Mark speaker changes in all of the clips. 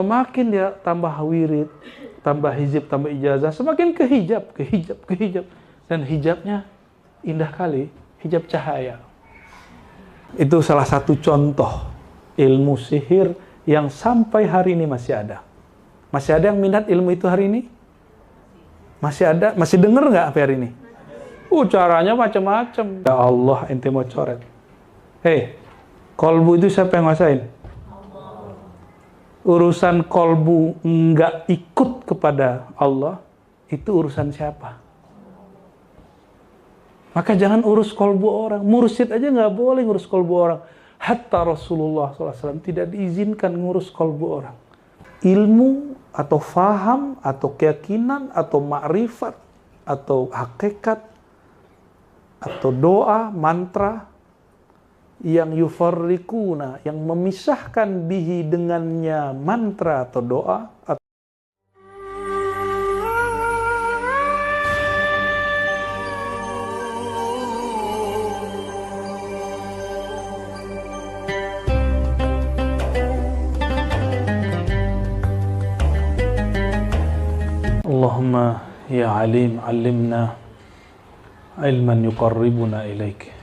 Speaker 1: Semakin dia tambah wirid, tambah hizib, tambah ijazah, semakin ke hijab. Dan hijabnya indah kali, hijab cahaya. Itu salah satu contoh ilmu sihir yang sampai hari ini masih ada. Masih ada yang minat ilmu itu hari ini? Masih ada? Masih denger nggak sampai hari ini? Caranya macam-macam. Ya Allah, ente mau coret. Kolbu itu siapa yang ngasain? Urusan kolbu nggak ikut kepada Allah, itu urusan siapa? Maka jangan urus kolbu orang. Mursyid aja nggak boleh ngurus kolbu orang. Hatta Rasulullah SAW tidak diizinkan ngurus kolbu orang. Ilmu atau faham atau keyakinan atau ma'rifat atau hakikat atau doa, mantra yang yufarriquna, yang memisahkan bihi dengannya mantra atau doa atau Allahumma ya alim alimna ilman yuqarribuna ilaik.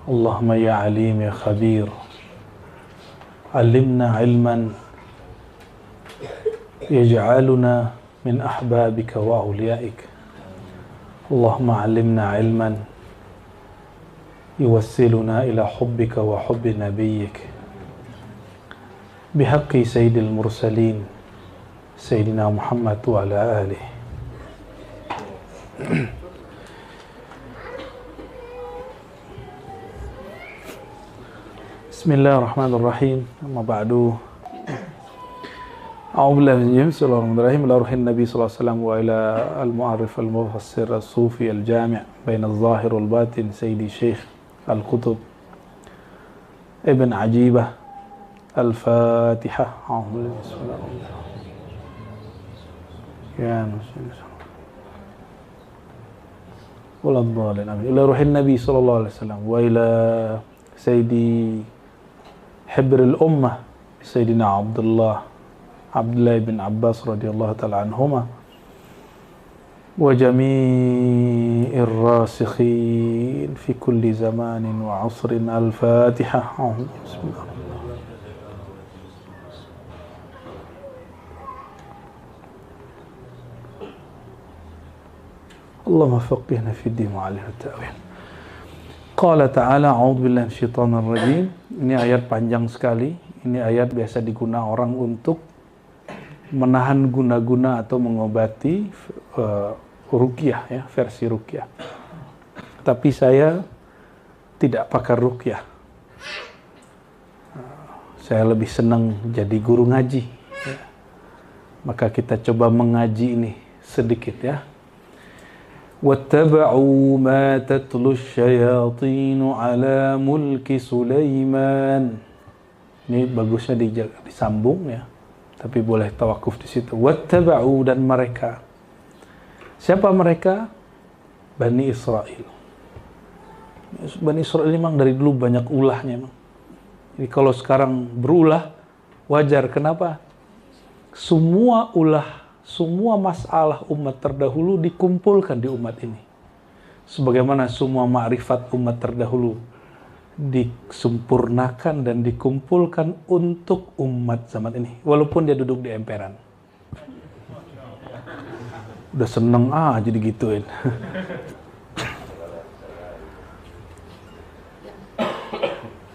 Speaker 1: Allahumma ya alim ya khabir alimna ilman yaj'aluna min ahbabika wa awliyaik. Allahumma alimna ilman yuwassiluna ila hubbika wa hubbi nabiyyik bihaqqi sayyidil mursalin Sayyidina Muhammad wa ala alihi. Bismillahirrahmanirrahim. Amma ba'du. A'udzu billahi minasyaitonir rajim. Bismillahirrahmanirrahim. Ila ruhin Nabi sallallahu alaihi wasallam wa ila al-mu'arrif al-mufassir as-sufi al-jami' bain al-zahir wal batin Sayyidi Syekh Al-Qutb Ibn Ajibah. Al-Fatihah. A'udzu billahi ya Wallahualam. Ila ruhin Nabi sallallahu alaihi wasallam wa ila Sayyidi Hibril Ummah Sayyidina Abdullah bin Abbas radhiyallahu ta'ala anhuma wa jami'ir rasikhin fi kulli zamanin wa 'asrin. Al-Fatihah. Bismillah. Allahumma faqihna fid din wa 'allimna at-ta'wil. Qala ta'ala a'udzu billahi minasyaitonir rajim. Ini ayat panjang sekali. Ini ayat biasa digunakan orang untuk menahan guna-guna atau mengobati ruqyah ya, versi ruqyah. Tapi saya tidak pakar ruqyah. Saya lebih senang jadi guru ngaji ya. Maka kita coba mengaji ini sedikit ya. وَاتَّبَعُوا مَا تَتْلُو الشَّيَاطِينُ عَلَى مُلْكِ سُلَيْمَانَ. Ini bagusnya disambung ya, tapi boleh tawakuf di situ. وَاتَّبَعُوا, dan mereka. Siapa mereka? Bani Israel. Bani Israel memang dari dulu banyak ulahnya memang. Jadi kalau sekarang berulah wajar. Kenapa? Semua ulah, semua masalah umat terdahulu dikumpulkan di umat ini. Sebagaimana semua ma'rifat umat terdahulu disempurnakan dan dikumpulkan untuk umat zaman ini. Walaupun dia duduk di emperan. Udah seneng jadi gituin.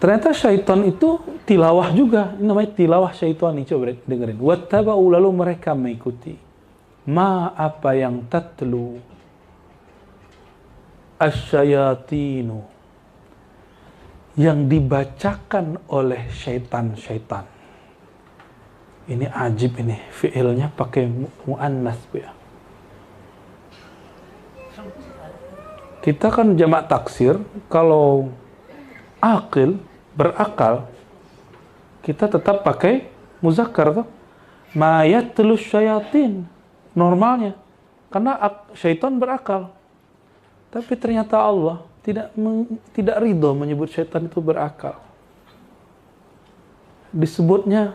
Speaker 1: Ternyata syaitan itu tilawah juga. Ini namanya tilawah syaitan nih. Coba dengerin. Wattaba'u, lalu mereka mengikuti. Ma, apa yang tatlu asyayatinu, yang dibacakan oleh syaitan-syaitan. Ini ajib ini. Fi'ilnya pakai mu'annas ya. Kita kan jamak taksir. Kalau aqil, berakal, kita tetap pakai muzakkar tuh. Ma yatlu syayatin, normalnya, karena syaitan berakal. Tapi ternyata Allah tidak ridho menyebut syaitan itu berakal. Disebutnya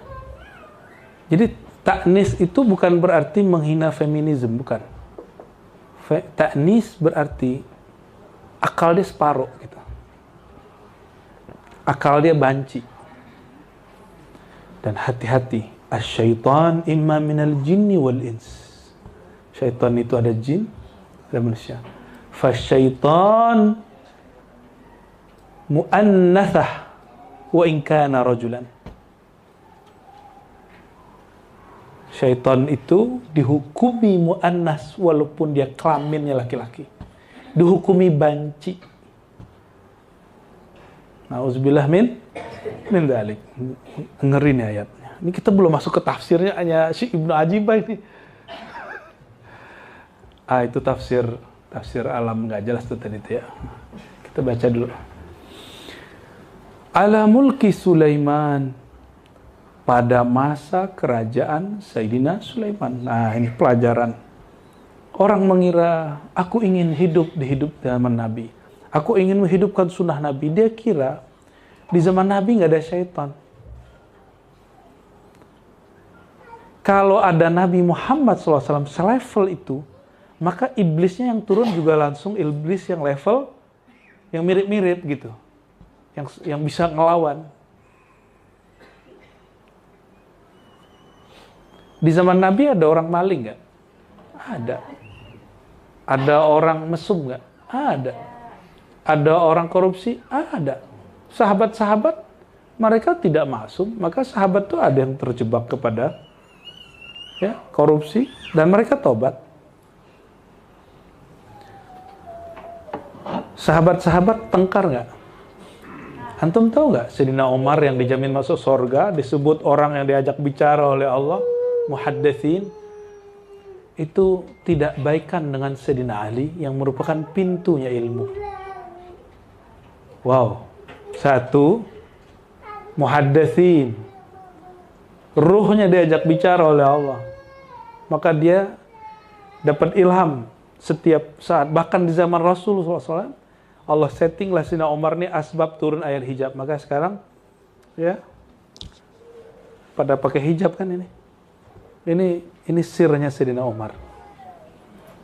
Speaker 1: Jadi taknis itu bukan berarti menghina feminisme, bukan. Taknis berarti akal dia separuh gitu. Akal dia banci. Dan hati-hati, asyaitan imma minal jinni wal ins. Syaitan itu ada jin, ada manusia. Fasyaitan mu'annathah wa in kana rajulan. Syaitan itu dihukumi mu'annas walaupun dia kelaminnya laki-laki. Dihukumi banci. Nauzubillah min dzalik. Ngeri nih ayatnya. Ini kita belum masuk ke tafsirnya, hanya Syekh Ibnu Ajibah ini. Itu tafsir alam nggak jelas tuh tadi itu ya. Kita baca dulu. Ala mulki Sulaiman, pada masa kerajaan Sayyidina Sulaiman. Nah, ini pelajaran. Orang mengira aku ingin hidup di zaman Nabi. Aku ingin menghidupkan sunnah Nabi. Dia kira di zaman Nabi nggak ada syaitan. Kalau ada Nabi Muhammad SAW selevel itu, maka iblisnya yang turun juga langsung iblis yang level yang mirip-mirip gitu, yang bisa ngelawan. Di zaman Nabi ada orang maling nggak? Ada. Ada orang mesum nggak? Ada. Ada orang korupsi? Ada. Sahabat-sahabat mereka tidak masuk, maka sahabat itu ada yang terjebak kepada korupsi dan mereka tobat. Sahabat-sahabat tengkar nggak? Antum tahu nggak Sayyidina Umar yang dijamin masuk surga disebut orang yang diajak bicara oleh Allah, muhadditsin, itu tidak baikan dengan Sayyidina Ali yang merupakan pintunya ilmu. Wow. Satu, muhadditsin, ruhnya diajak bicara oleh Allah, maka dia dapat ilham setiap saat. Bahkan di zaman Rasulullah SAW, Allah settinglah Sayyidina Umar ini asbab turun ayat hijab. Maka sekarang pada pakai hijab kan ini. Ini sirnya Sayyidina Umar.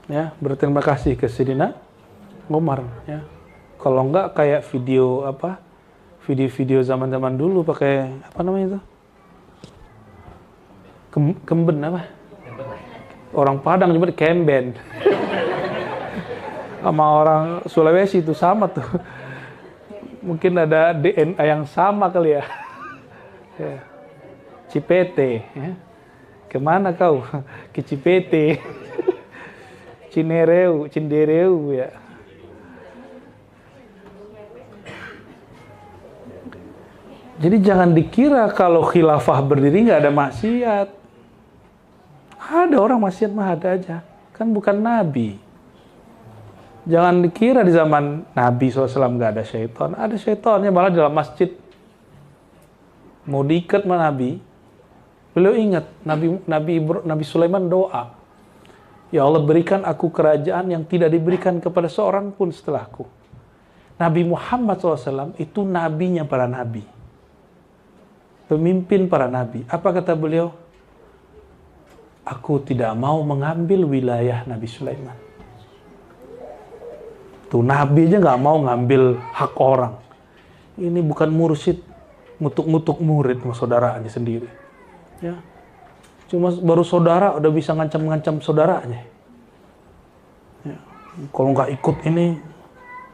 Speaker 1: Ya, berterima kasih ke Sayyidina Umar. Ya, kalau enggak kayak video zaman-zaman dulu pakai apa namanya itu? Kemben apa? Orang Padang nyebut kemben. Sama orang Sulawesi itu sama tuh. Mungkin ada DNA yang sama kali ya. Cipete. Ya. Kemana kau? Ke Cipete. Cindereu ya. Jadi jangan dikira kalau khilafah berdiri nggak ada maksiat. Ada orang maksiat mah ada aja. Kan bukan Nabi. Jangan dikira di zaman Nabi SAW nggak ada syaitan. Ada syaitannya malah dalam masjid. Mau diikat sama Nabi. Beliau ingat Nabi Sulaiman doa. Ya Allah, berikan aku kerajaan yang tidak diberikan kepada seorang pun setelahku. Nabi Muhammad SAW itu nabinya para nabi. Pemimpin para nabi. Apa kata beliau? Aku tidak mau mengambil wilayah Nabi Sulaiman. Tuh nabi aja nggak mau ngambil hak orang. Ini bukan mursyid, ngutuk-ngutuk murid sama saudaranya sendiri. Ya, cuma baru saudara udah bisa ngancam-ngancam saudaranya. Ya. Kalau nggak ikut ini,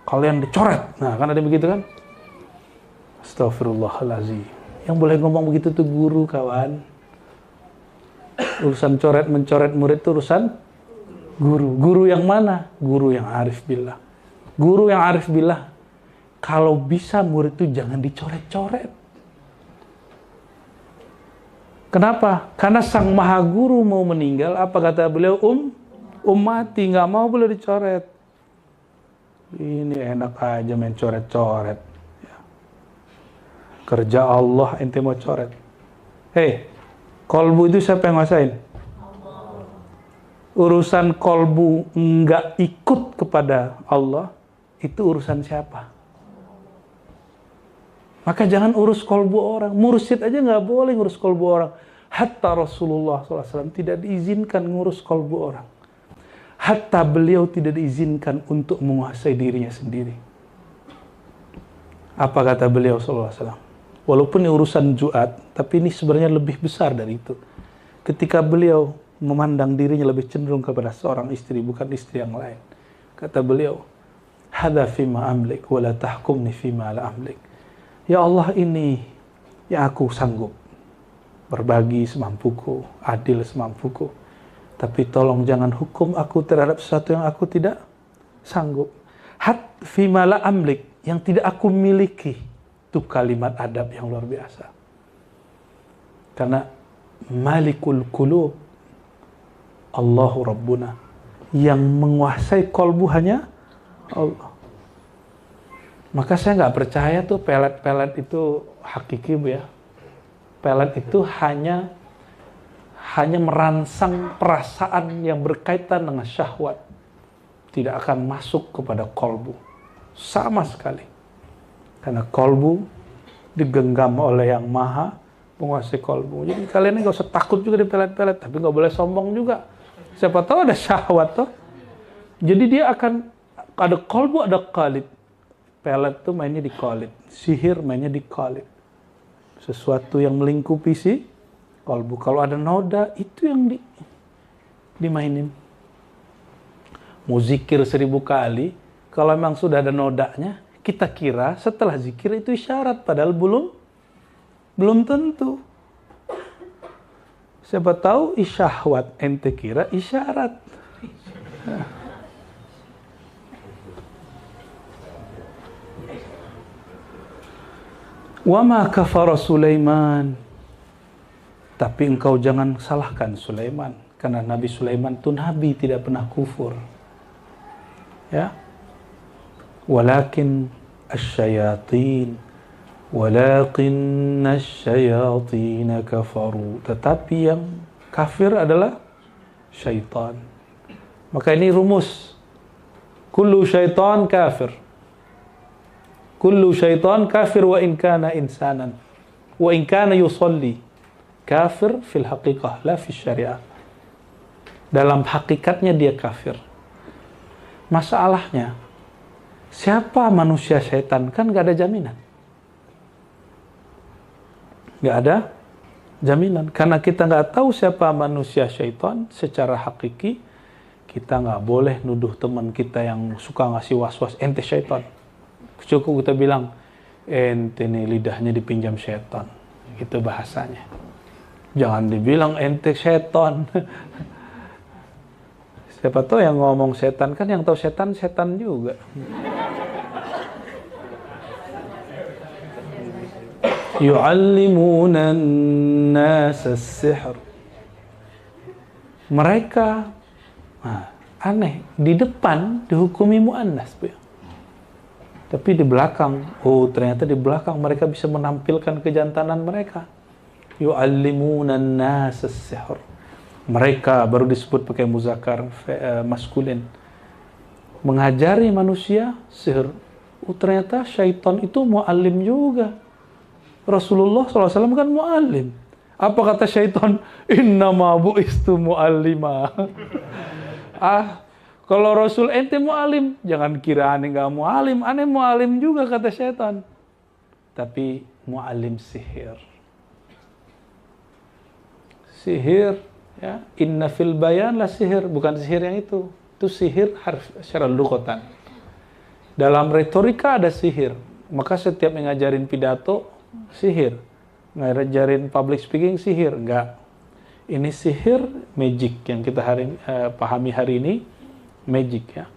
Speaker 1: kalian dicoret. Nah, kan ada begitu kan? Astagfirullahaladzim. Yang boleh ngomong begitu tuh guru, kawan. Urusan mencoret murid itu urusan guru. Guru yang mana? Guru yang arif billah. Guru yang arif billah, kalau bisa murid itu jangan dicoret-coret. Kenapa? Karena sang maha guru mau meninggal, apa kata beliau? Mati, nggak mau boleh dicoret. Ini enak aja main coret-coret. Kerja Allah ente mau coret. Hei, kolbu itu siapa yang ngasain? Urusan kolbu nggak ikut kepada Allah, itu urusan siapa? Maka jangan urus kolbu orang. Mursyid aja nggak boleh ngurus kolbu orang. Hatta Rasulullah SAW tidak diizinkan ngurus kalbu orang. Hatta beliau tidak diizinkan untuk menguasai dirinya sendiri. Apa kata beliau SAW? Walaupun ini urusan juat, tapi ini sebenarnya lebih besar dari itu. Ketika beliau memandang dirinya lebih cenderung kepada seorang istri, bukan istri yang lain. Kata beliau, hadza fima amlik, wa la tahkumni fima la amlik. Ya Allah, ini yang aku sanggup. Berbagi semampuku, adil semampuku. Tapi tolong jangan hukum aku terhadap sesuatu yang aku tidak sanggup. Fima la amlik, yang tidak aku miliki. Itu kalimat adab yang luar biasa. Karena Malikul Qulub, Allahu Rabbuna, yang menguasai kolbu hanya Allah. Maka saya nggak percaya tuh pelet-pelet itu hakiki, Bu ya. Pelet itu hanya merangsang perasaan yang berkaitan dengan syahwat. Tidak akan masuk kepada kolbu. Sama sekali. Karena kolbu digenggam oleh yang maha menguasai kolbu. Jadi kalian ini gak usah takut juga di pelet-pelet. Tapi gak boleh sombong juga. Siapa tahu ada syahwat tuh. Jadi dia akan ada kolbu, ada qalib. Pelet tuh mainnya di qalib. Sihir mainnya di qalib. Sesuatu yang melingkupi si kolbu. Kalau ada noda, itu yang dimainin. Mau zikir 1000 kali, kalau memang sudah ada nodanya, kita kira setelah zikir itu isyarat, padahal belum tentu. Siapa tahu isyahwat ente kira isyarat. Wa ma kafara Sulaiman. Tapi engkau jangan salahkan Sulaiman, karena Nabi Sulaiman itu nabi, tidak pernah kufur. Ya. Walakin asyayatin kafaru. Tetapi yang kafir adalah syaitan. Maka ini rumus. Kullu syaitan kafir. Kullu syaitan kafir wa in kana insanan. Wa in kana yusalli. Kafir fil haqiqah, la fil syariah. Dalam hakikatnya dia kafir. Masalahnya, siapa manusia syaitan? Kan gak ada jaminan. Gak ada jaminan. Karena kita gak tahu siapa manusia syaitan secara hakiki, kita gak boleh nuduh teman kita yang suka ngasih was-was, ente syaitan. Cukup kita bilang, ente nih lidahnya dipinjam syaitan. Itu bahasanya. Jangan dibilang ente syaitan. Siapa tahu yang ngomong setan, kan yang tahu setan juga. Yu'allimuna an-nas as-sihr. Mereka aneh, di depan dihukumi muannas, Bu. Tapi di belakang, ternyata di belakang mereka bisa menampilkan kejantanan mereka. Yu'allimuna an-nas as-sihr. Mereka baru disebut pakai muzakkar maskulin. Mengajari manusia sihir. Ternyata syaitan itu muallim juga. Rasulullah SAW kan muallim. Apa kata syaitan? Innama bu'istu muallima. Kalau Rasul ente muallim, jangan kira aneh gak muallim. Aneh muallim juga kata syaitan. Tapi muallim sihir. Sihir. Ya, inna fil bayan lah sihir, bukan sihir yang itu sihir secara lughatan. Dalam retorika ada sihir, maka setiap mengajarin pidato sihir, ngajarin public speaking sihir, enggak. Ini sihir magic yang kita pahami hari ini, magic ya.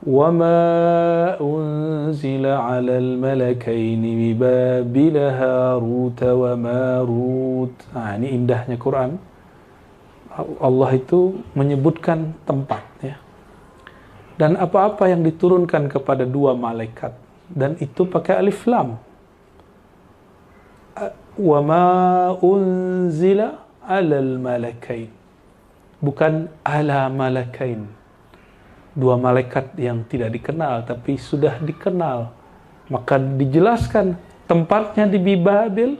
Speaker 1: Wa ma unzila 'alal malakaini bi Babil Harut wa Marut. Ini indahnya Quran. Allah itu menyebutkan tempat ya. Dan apa-apa yang diturunkan kepada 2 malaikat, dan itu pakai alif lam. Wa ma unzila 'alal malakain. Bukan ala malakain. 2 malaikat yang tidak dikenal tapi sudah dikenal. Maka dijelaskan tempatnya di Babil.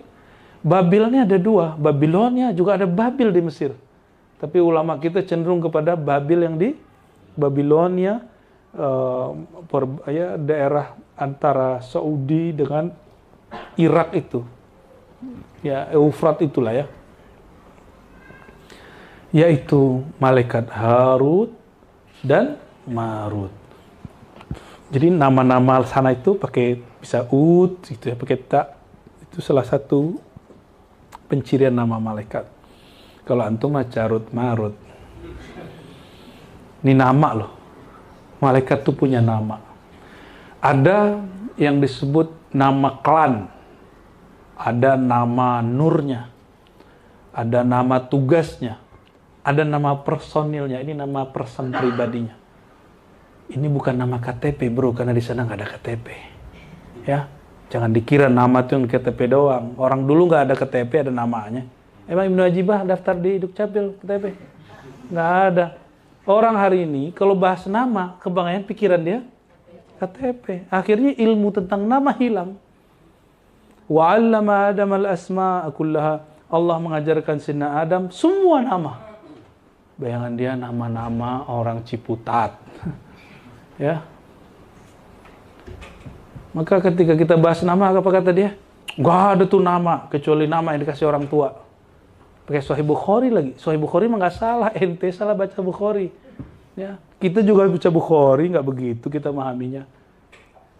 Speaker 1: Babilnya ada dua, Babilonia, juga ada Babil di Mesir. Tapi ulama kita cenderung kepada Babil yang di Babilonia, daerah antara Saudi dengan Irak itu. Ya, Eufrat itulah ya. Yaitu malaikat Harut dan Marut. Jadi nama-nama sana itu pakai bisa gitu ya, pakai ta. Itu salah satu pencirian nama malaikat. Kalau antum mah Carut Marut. Ini nama loh. Malaikat itu punya nama. Ada yang disebut nama klan. Ada nama nurnya. Ada nama tugasnya. Ada nama personilnya. Ini nama person pribadinya. Ini bukan nama KTP bro, karena di sana nggak ada KTP. Ya, jangan dikira nama itu yang KTP doang. Orang dulu nggak ada KTP, ada namanya. Emang Ibnu Ajibah daftar di Dukcapil KTP? Nggak ada. Orang hari ini kalau bahas nama, kebanyakan pikiran dia KTP. Akhirnya ilmu tentang nama hilang. Wa 'allama Adam al-asma'a kullaha. Allah mengajarkan Sayyidina Adam semua nama. Bayangan dia nama-nama orang Ciputat. Ya. Maka ketika kita bahas nama, apa kata dia? Gak ada tuh nama, kecuali nama yang dikasih orang tua. Pakai Sahih Bukhari lagi. Sahih Bukhari mah nggak salah, ente salah baca Bukhari. Ya, kita juga baca Bukhari, nggak begitu kita memahaminya.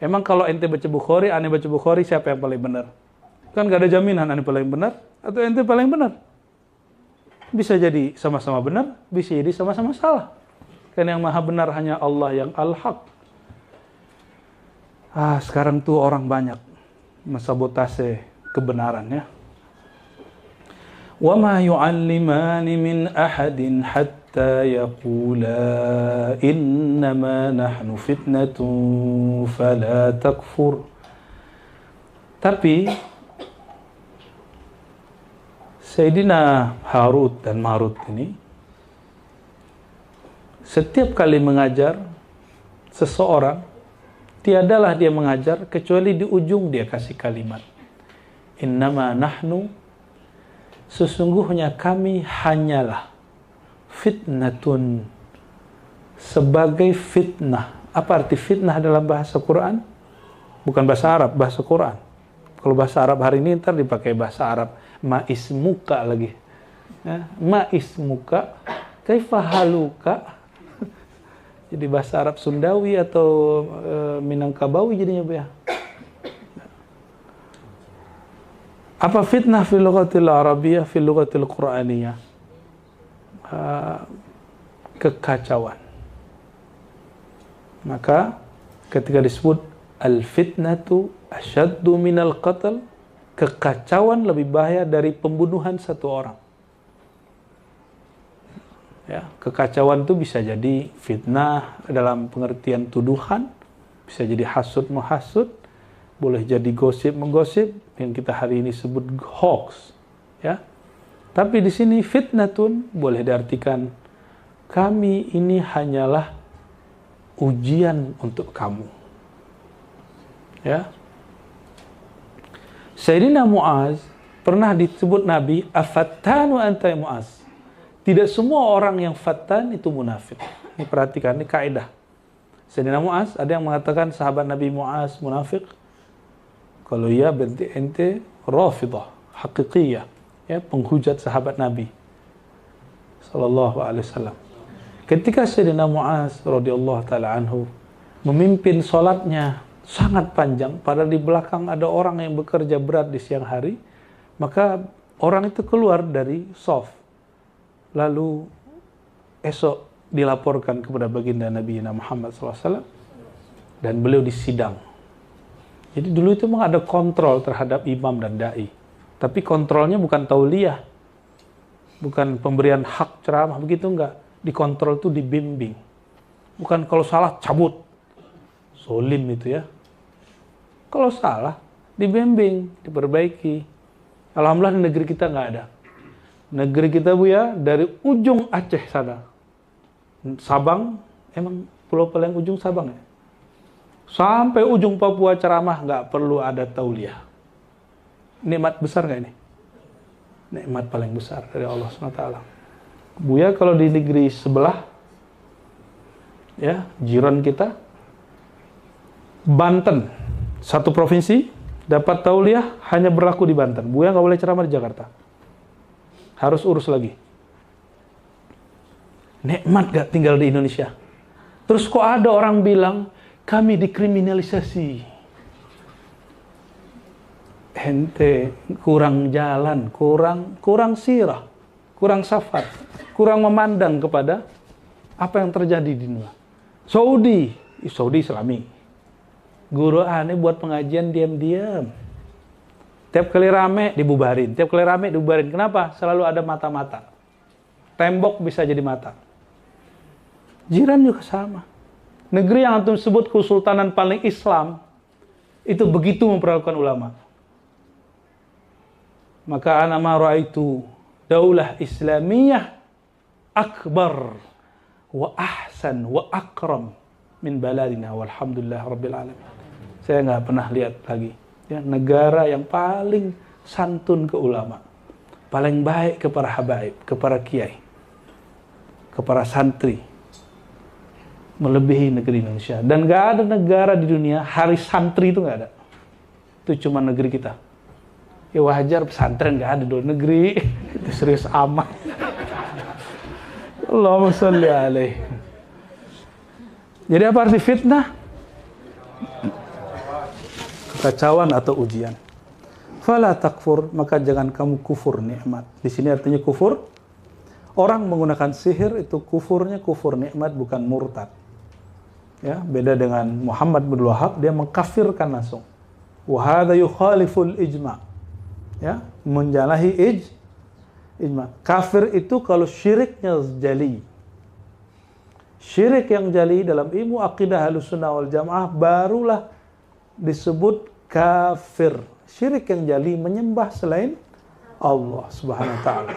Speaker 1: Emang kalau ente baca Bukhari, ane baca Bukhari, siapa yang paling benar? Kan nggak ada jaminan ane paling benar atau ente paling benar. Bisa jadi sama-sama benar, bisa jadi sama-sama salah. Karena yang maha benar hanya Allah yang al-haq. Sekarang tuh orang banyak mensabotase kebenaran ya. وَمَا يُعَلِّمَانِ مِنْ أَحَدٍ حَتَّى يَقُولَا إِنَّمَا نَحْنُ فِتْنَةٌ فَلَا تَكْفُرْ. Tapi Sayyidina Harut dan Marut ini setiap kali mengajar seseorang, tiadalah dia mengajar kecuali di ujung dia kasih kalimat innama nahnu, sesungguhnya kami hanyalah fitnatun, sebagai fitnah. Apa arti fitnah dalam bahasa Quran? Bukan bahasa Arab, bahasa Quran. Kalau bahasa Arab hari ini ntar dipakai bahasa Arab, ma ismuka lagi ya, ma ismuka kaifa haluka. Jadi bahasa Arab Sundawi atau Minangkabawi jadinya ya. Apa fitnah fil lughatil arabiyyah fil lughatil qur'aniyah? Kekacauan. Maka ketika disebut al-fitnatu asyaddu minal qatl, kekacauan lebih bahaya dari pembunuhan satu orang. Ya, kekacauan itu bisa jadi fitnah dalam pengertian tuduhan, bisa jadi hasud menghasud, boleh jadi gosip menggosip yang kita hari ini sebut hoax, ya. Tapi di sini fitnatun boleh diartikan kami ini hanyalah ujian untuk kamu. Ya. Sayyidina Muaz pernah disebut Nabi, afattanu anta ya Muaz. Tidak semua orang yang fatan itu munafik. Ini perhatikan, ini kaidah. Sayyidina Muaz, ada yang mengatakan sahabat Nabi Muaz munafik. Kalau iya berarti ente rafidah, haqiqiyah, ya, penghujat sahabat Nabi sallallahu alaihi wasallam. Ketika Sayyidina Muaz radhiyallahu taala anhu memimpin salatnya sangat panjang, padahal di belakang ada orang yang bekerja berat di siang hari, maka orang itu keluar dari shaf. Lalu esok dilaporkan kepada baginda Nabi Muhammad SAW dan beliau disidang. Jadi dulu itu memang ada kontrol terhadap imam dan da'i. Tapi kontrolnya bukan tauliyah, bukan pemberian hak ceramah, begitu enggak. Dikontrol itu dibimbing. Bukan kalau salah cabut. Zolim itu ya. Kalau salah dibimbing, diperbaiki. Alhamdulillah di negeri kita enggak ada. Negeri kita Bu ya, dari ujung Aceh sana, Sabang, emang pulau paling ujung Sabang ya, sampai ujung Papua ceramah nggak perlu ada tauliyah. Nikmat besar nggak ini? nikmat paling besar dari Allah SWT. Buya kalau di negeri sebelah, ya, jiran kita, Banten, satu provinsi, dapat tauliah hanya berlaku di Banten. Buya nggak boleh ceramah di Jakarta. Harus urus lagi. Nikmat gak tinggal di Indonesia? Terus kok ada orang bilang, kami dikriminalisasi. Ente kurang jalan, kurang sirah, kurang safat, kurang memandang kepada apa yang terjadi di dunia. Saudi Islami. Guru aneh buat pengajian diam-diam. Tiap kali rame dibubarin, Kenapa? Selalu ada mata-mata. Tembok bisa jadi mata. Jiran juga sama. Negeri yang antum sebut kesultanan paling Islam, itu begitu memperlakukan ulama. Maka ana ma ra'aitu daulah Islamiyah akbar wa ahsan wa akram min baladina walhamdulillah rabbil alamin. Saya nggak pernah lihat lagi, ya, negara yang paling santun ke ulama, paling baik kepada habaib, kepada kiai, kepada santri, melebihi negeri Indonesia. Dan nggak ada negara di dunia hari santri itu nggak ada. Itu cuma negeri kita. Ya wajar, pesantren nggak ada di luar negeri. Itu serius amat. Allahumma sholli alaih. Jadi apa arti fitnah? Kekacauan atau ujian. Fala takfur, maka jangan kamu kufur nikmat. Di sini artinya kufur. Orang menggunakan sihir itu kufurnya kufur nikmat, bukan murtad. Ya, beda dengan Muhammad bin Wahab, dia mengkafirkan langsung. Wa hadza yukhaliful ijma'. Ya, menjalahi ijma. Kafir itu kalau syiriknya jali. Syirik yang jali dalam ilmu akidah Ahlussunnah wal Jamaah barulah disebut kafir. Syirik yang jali menyembah selain Allah Subhanahu wa taala.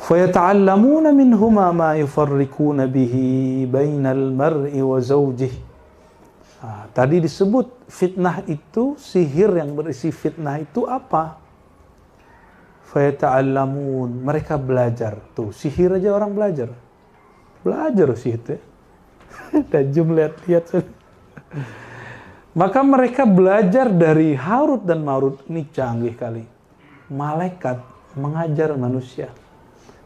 Speaker 1: فَيَتَعَلَّمُونَ مِنْهُمَا مَا يُفَرِّقُونَ بِهِ بَيْنَ الْمَرْءِ وَزَوْجِهِ. Tadi disebut fitnah itu, sihir yang berisi fitnah itu apa? فَيَتَعَلَّمُونَ, mereka belajar. Tuh, sihir aja orang belajar. Belajar sih itu. Tajam lihat. Maka mereka belajar dari Harut dan Marut. Ini canggih kali. Malaikat mengajar manusia.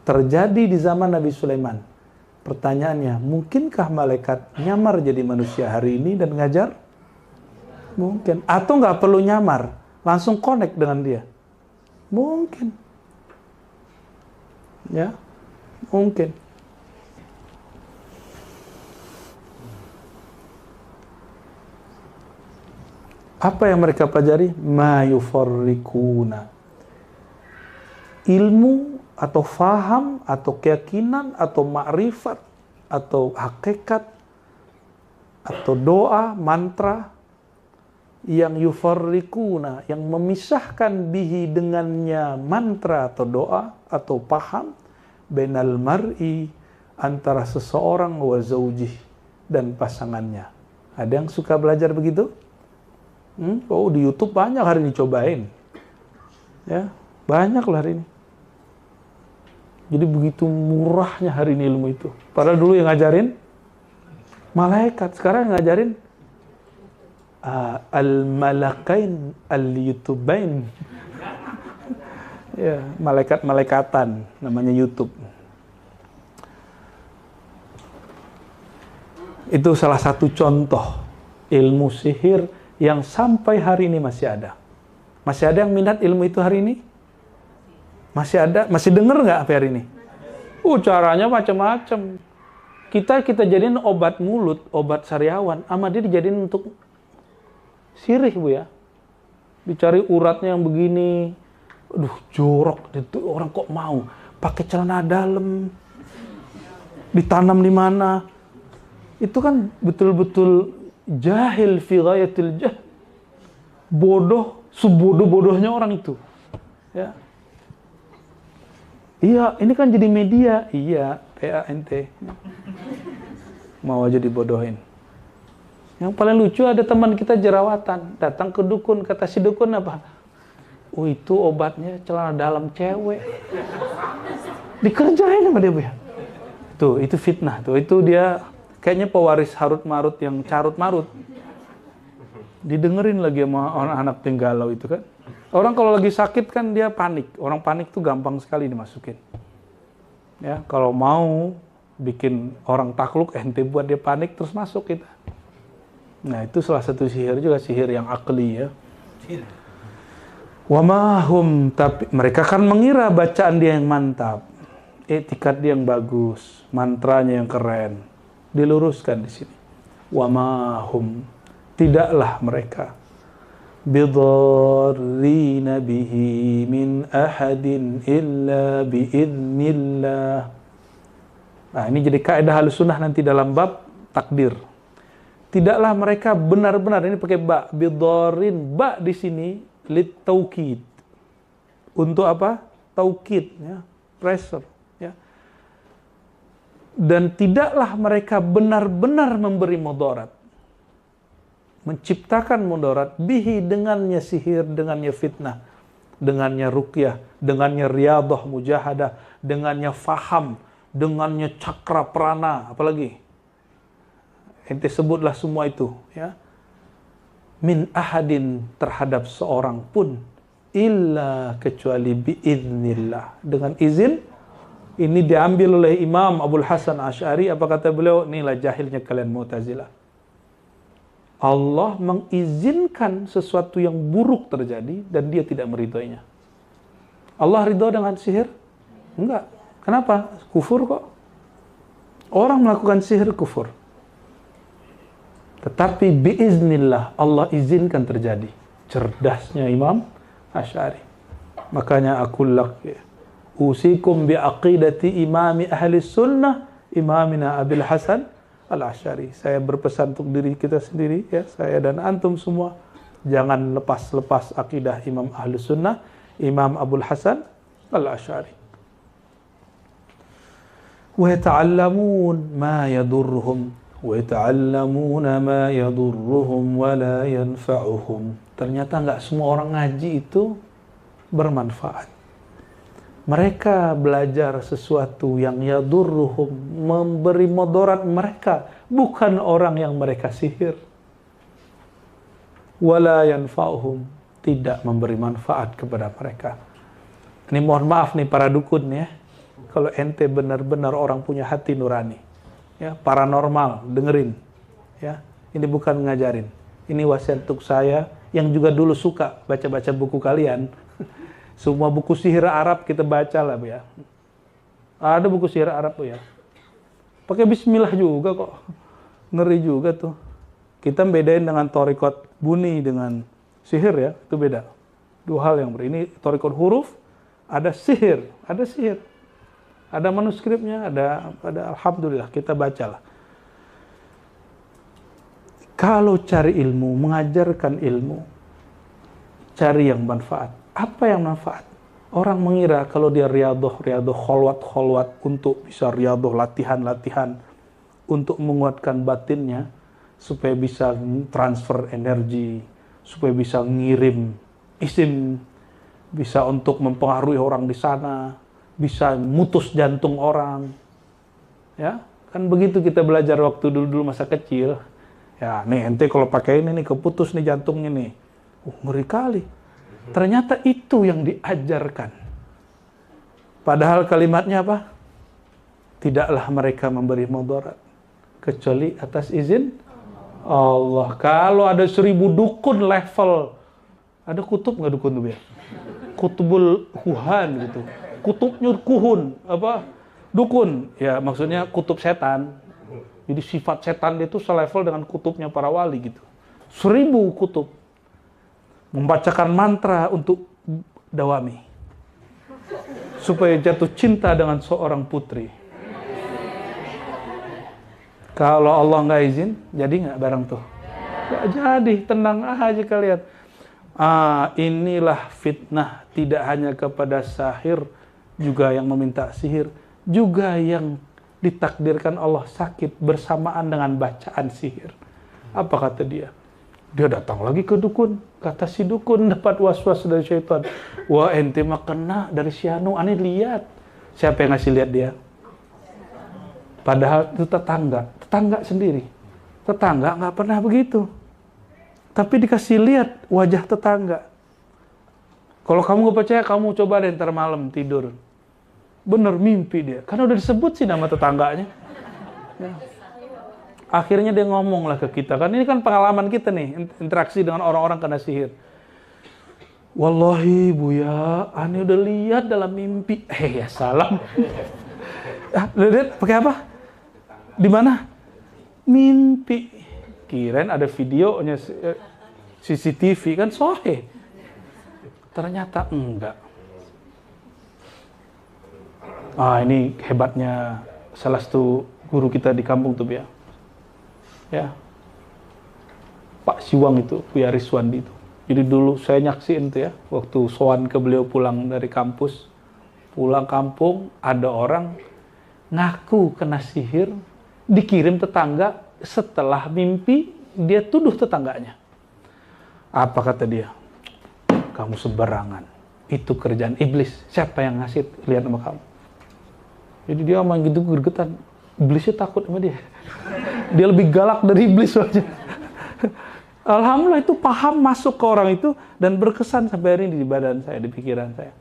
Speaker 1: Terjadi di zaman Nabi Sulaiman. Pertanyaannya, mungkinkah malaikat nyamar jadi manusia hari ini dan ngajar? Mungkin. Atau nggak perlu nyamar, langsung connect dengan dia? Mungkin. Ya, mungkin. Apa yang mereka pelajari? Ma yufarriquna. Ilmu atau faham, atau keyakinan, atau makrifat, atau hakikat, atau doa, mantra, yang yufarriquna, yang memisahkan bihi dengannya mantra atau doa, atau paham, bainal mar'i, antara seseorang wa zaujih, dan pasangannya. Ada yang suka belajar begitu? Oh, di YouTube banyak hari ini cobain. Ya, banyak lah hari ini. Jadi begitu murahnya hari ini ilmu itu. Padahal dulu yang ngajarin malaikat, sekarang yang ngajarin al-malakain al-youtubain. Ya, malaikat-malaikatan namanya YouTube. Itu salah satu contoh ilmu sihir yang sampai hari ini masih ada. Masih ada yang minat ilmu itu hari ini? Masih ada? Masih denger nggak hari ini? Caranya macam-macam. Kita jadiin obat mulut, obat sariawan, sama dia dijadiin untuk sirih, Bu ya. Dicari uratnya yang begini. Aduh, jorok. Itu orang kok mau pakai celana dalam. Ditanam di mana? Itu kan betul-betul jahil fi ghayatil jah. Bodoh, sebodoh-bodohnya orang itu. Ya. Iya, ini kan jadi media. Iya, PANT. Mau aja dibodohin. Yang paling lucu ada teman kita jerawatan, datang ke dukun, kata si dukun apa? Oh itu obatnya celana dalam cewek. Dikerjain sama dia, Bu ya. Tuh, itu fitnah tuh. Itu dia kayaknya pewaris Harut Marut yang carut marut. Didengerin lagi sama orang anak penggalau itu kan. Orang kalau lagi sakit kan dia panik. Orang panik tuh gampang sekali dimasukin. Ya, kalau mau bikin orang takluk, ente buat dia panik terus masuk kita. Nah, itu salah satu sihir juga, sihir yang akli ya. Wa mahum, tapi mereka kan mengira bacaan dia yang mantap, etikat dia yang bagus, mantranya yang keren. Diluruskan di sini. Wa mahum, tidaklah mereka bidarrina bihi min ahadin illa biidznillah. Nah, ini jadi kaidah Ahlussunnah nanti dalam bab takdir. Tidaklah mereka benar-benar, ini pakai ba, bidarin, ba di sini lit taukid. Untuk apa? Taukid, ya, pressure, ya. Dan tidaklah mereka benar-benar memberi mudarat, menciptakan mudarat bihi, dengannya sihir, dengannya fitnah, dengannya ruqyah, dengannya riyadhah mujahadah, dengannya faham, dengannya cakra prana, apalagi ente sebutlah semua itu, ya. Min ahadin, terhadap seorang pun, illa, kecuali biiznillah, dengan izin. Ini diambil oleh Imam Abul Hasan Asy'ari. Apa kata beliau? Inilah jahilnya kalian Mu'tazilah. Allah mengizinkan sesuatu yang buruk terjadi dan dia tidak meridhoinya. Allah ridho dengan sihir? Enggak. Kenapa? Kufur kok. Orang melakukan sihir kufur. Tetapi biiznillah, Allah izinkan terjadi. Cerdasnya Imam Asy'ari. Makanya aku usikum biaqidati imami ahli sunnah, imamina Abil Hasan Al-Asy'ari. Saya berpesan untuk diri kita sendiri, ya, saya dan antum semua, jangan lepas-lepas akidah Imam Ahli Sunnah, Imam Abul Hasan Al-Asy'ari. Wa yata'allamun ma yadurruhum wa yata'allamuna ma yadurruhum wa la yanfa'uhum. Ternyata enggak semua orang ngaji itu bermanfaat. Mereka belajar sesuatu yang yadurruhum, memberi mudarat mereka, bukan orang yang mereka sihir. Wala yanfa'uhum, tidak memberi manfaat kepada mereka. Ini mohon maaf nih para dukun ya, kalau ente benar-benar orang punya hati nurani, ya, paranormal, dengerin, ya, ini bukan ngajarin. Ini wasiat untuk saya yang juga dulu suka baca-baca buku kalian. Semua buku sihir Arab kita baca lah, Bu ya. Ada buku sihir Arab, Bu ya. Pakai bismillah juga kok. Ngeri juga tuh. Kita bedain dengan thariqat bunyi dengan sihir ya, itu beda. Dua hal yang berbeda. Ini thariqat huruf, ada sihir, ada sihir. Ada manuskripnya, ada alhamdulillah kita bacalah. Kalau cari ilmu, mengajarkan ilmu, cari yang manfaat. Apa yang manfaat? Orang mengira kalau dia riyadhah, kholwat untuk bisa riyadhah, latihan untuk menguatkan batinnya supaya bisa transfer energi, supaya bisa ngirim isim, bisa untuk mempengaruhi orang di sana, bisa mutus jantung orang. Ya, kan begitu kita belajar waktu dulu masa kecil. Ya, nih ente kalau pakai ini nih keputus nih jantungnya nih. Ngeri kali. Ternyata itu yang diajarkan. Padahal kalimatnya apa? Tidaklah mereka memberi mudarat kecuali atas izin Allah. Kalau ada 1000 dukun level, ada kutub nggak dukun tuh ya? Kutubul kuhan gitu. Kutubnya kuhun, apa? Dukun. Ya maksudnya kutub setan. Jadi sifat setan itu selevel dengan kutubnya para wali gitu. 1000 kutub. Membacakan mantra untuk dawami supaya jatuh cinta dengan seorang putri. Kalau Allah nggak izin, jadi nggak barang tuh? Nggak jadi, tenang aja kalian. Inilah fitnah, tidak hanya kepada sahir, juga yang meminta sihir, juga yang ditakdirkan Allah sakit bersamaan dengan bacaan sihir. Apa kata dia? Dia datang lagi ke dukun. Kata si dukun dapat was-was dari syaitan. Wah, ente mah kena dari si Anu. Aneh lihat. Siapa yang ngasih lihat dia? Padahal itu tetangga. Tetangga sendiri. Tetangga nggak pernah begitu. Tapi dikasih lihat wajah tetangga. Kalau kamu nggak percaya, kamu coba deh ntar malam tidur. Bener mimpi dia. Karena udah disebut sih nama tetangganya. Ya. Akhirnya dia ngomong lah ke kita. Kan ini kan pengalaman kita nih. Interaksi dengan orang-orang kena sihir. Wallahi Buya, aneh udah lihat dalam mimpi. Ya salam. Lihat pakai apa? Di mana? Mimpi. Kirain ada videonya CCTV kan sohe. Ternyata enggak. Ini hebatnya salah satu guru kita di kampung tuh ya. Ya, Pak Siwang itu, Buya Riswandi itu. Jadi dulu saya nyaksiin tuh ya, waktu sowan ke beliau pulang dari kampus, pulang kampung, ada orang ngaku kena sihir, dikirim tetangga, setelah mimpi, dia tuduh tetangganya. Apa kata dia? Kamu sembarangan, itu kerjaan iblis, siapa yang ngasih lihat sama kamu? Jadi dia main gitu gergetan, iblisnya takut sama dia. Dia lebih galak dari iblis aja. Alhamdulillah itu paham masuk ke orang itu dan berkesan sampai hari ini di badan saya, di pikiran saya.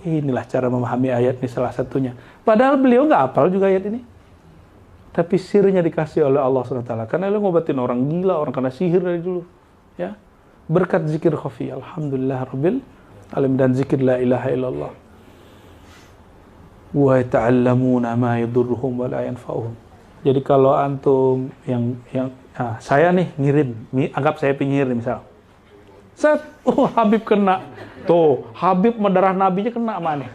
Speaker 1: Inilah cara memahami ayat ini salah satunya. Padahal beliau nggak hafal juga ayat ini. Tapi sirnya dikasih oleh Allah SWT. Karena beliau ngobatin orang gila, orang kena sihir dari dulu. Ya, berkat zikir khafi. Alhamdulillah Rabbil Alamin dan zikir la ilaha illallah. Wa yata'allamuna ma yadurruhum wa la yanfa'uhum. Jadi kalau antum yang saya nih ngirim, anggap saya penyiar misal. Set, Habib kena. Tuh, Habib mendarah nabinya kena mana?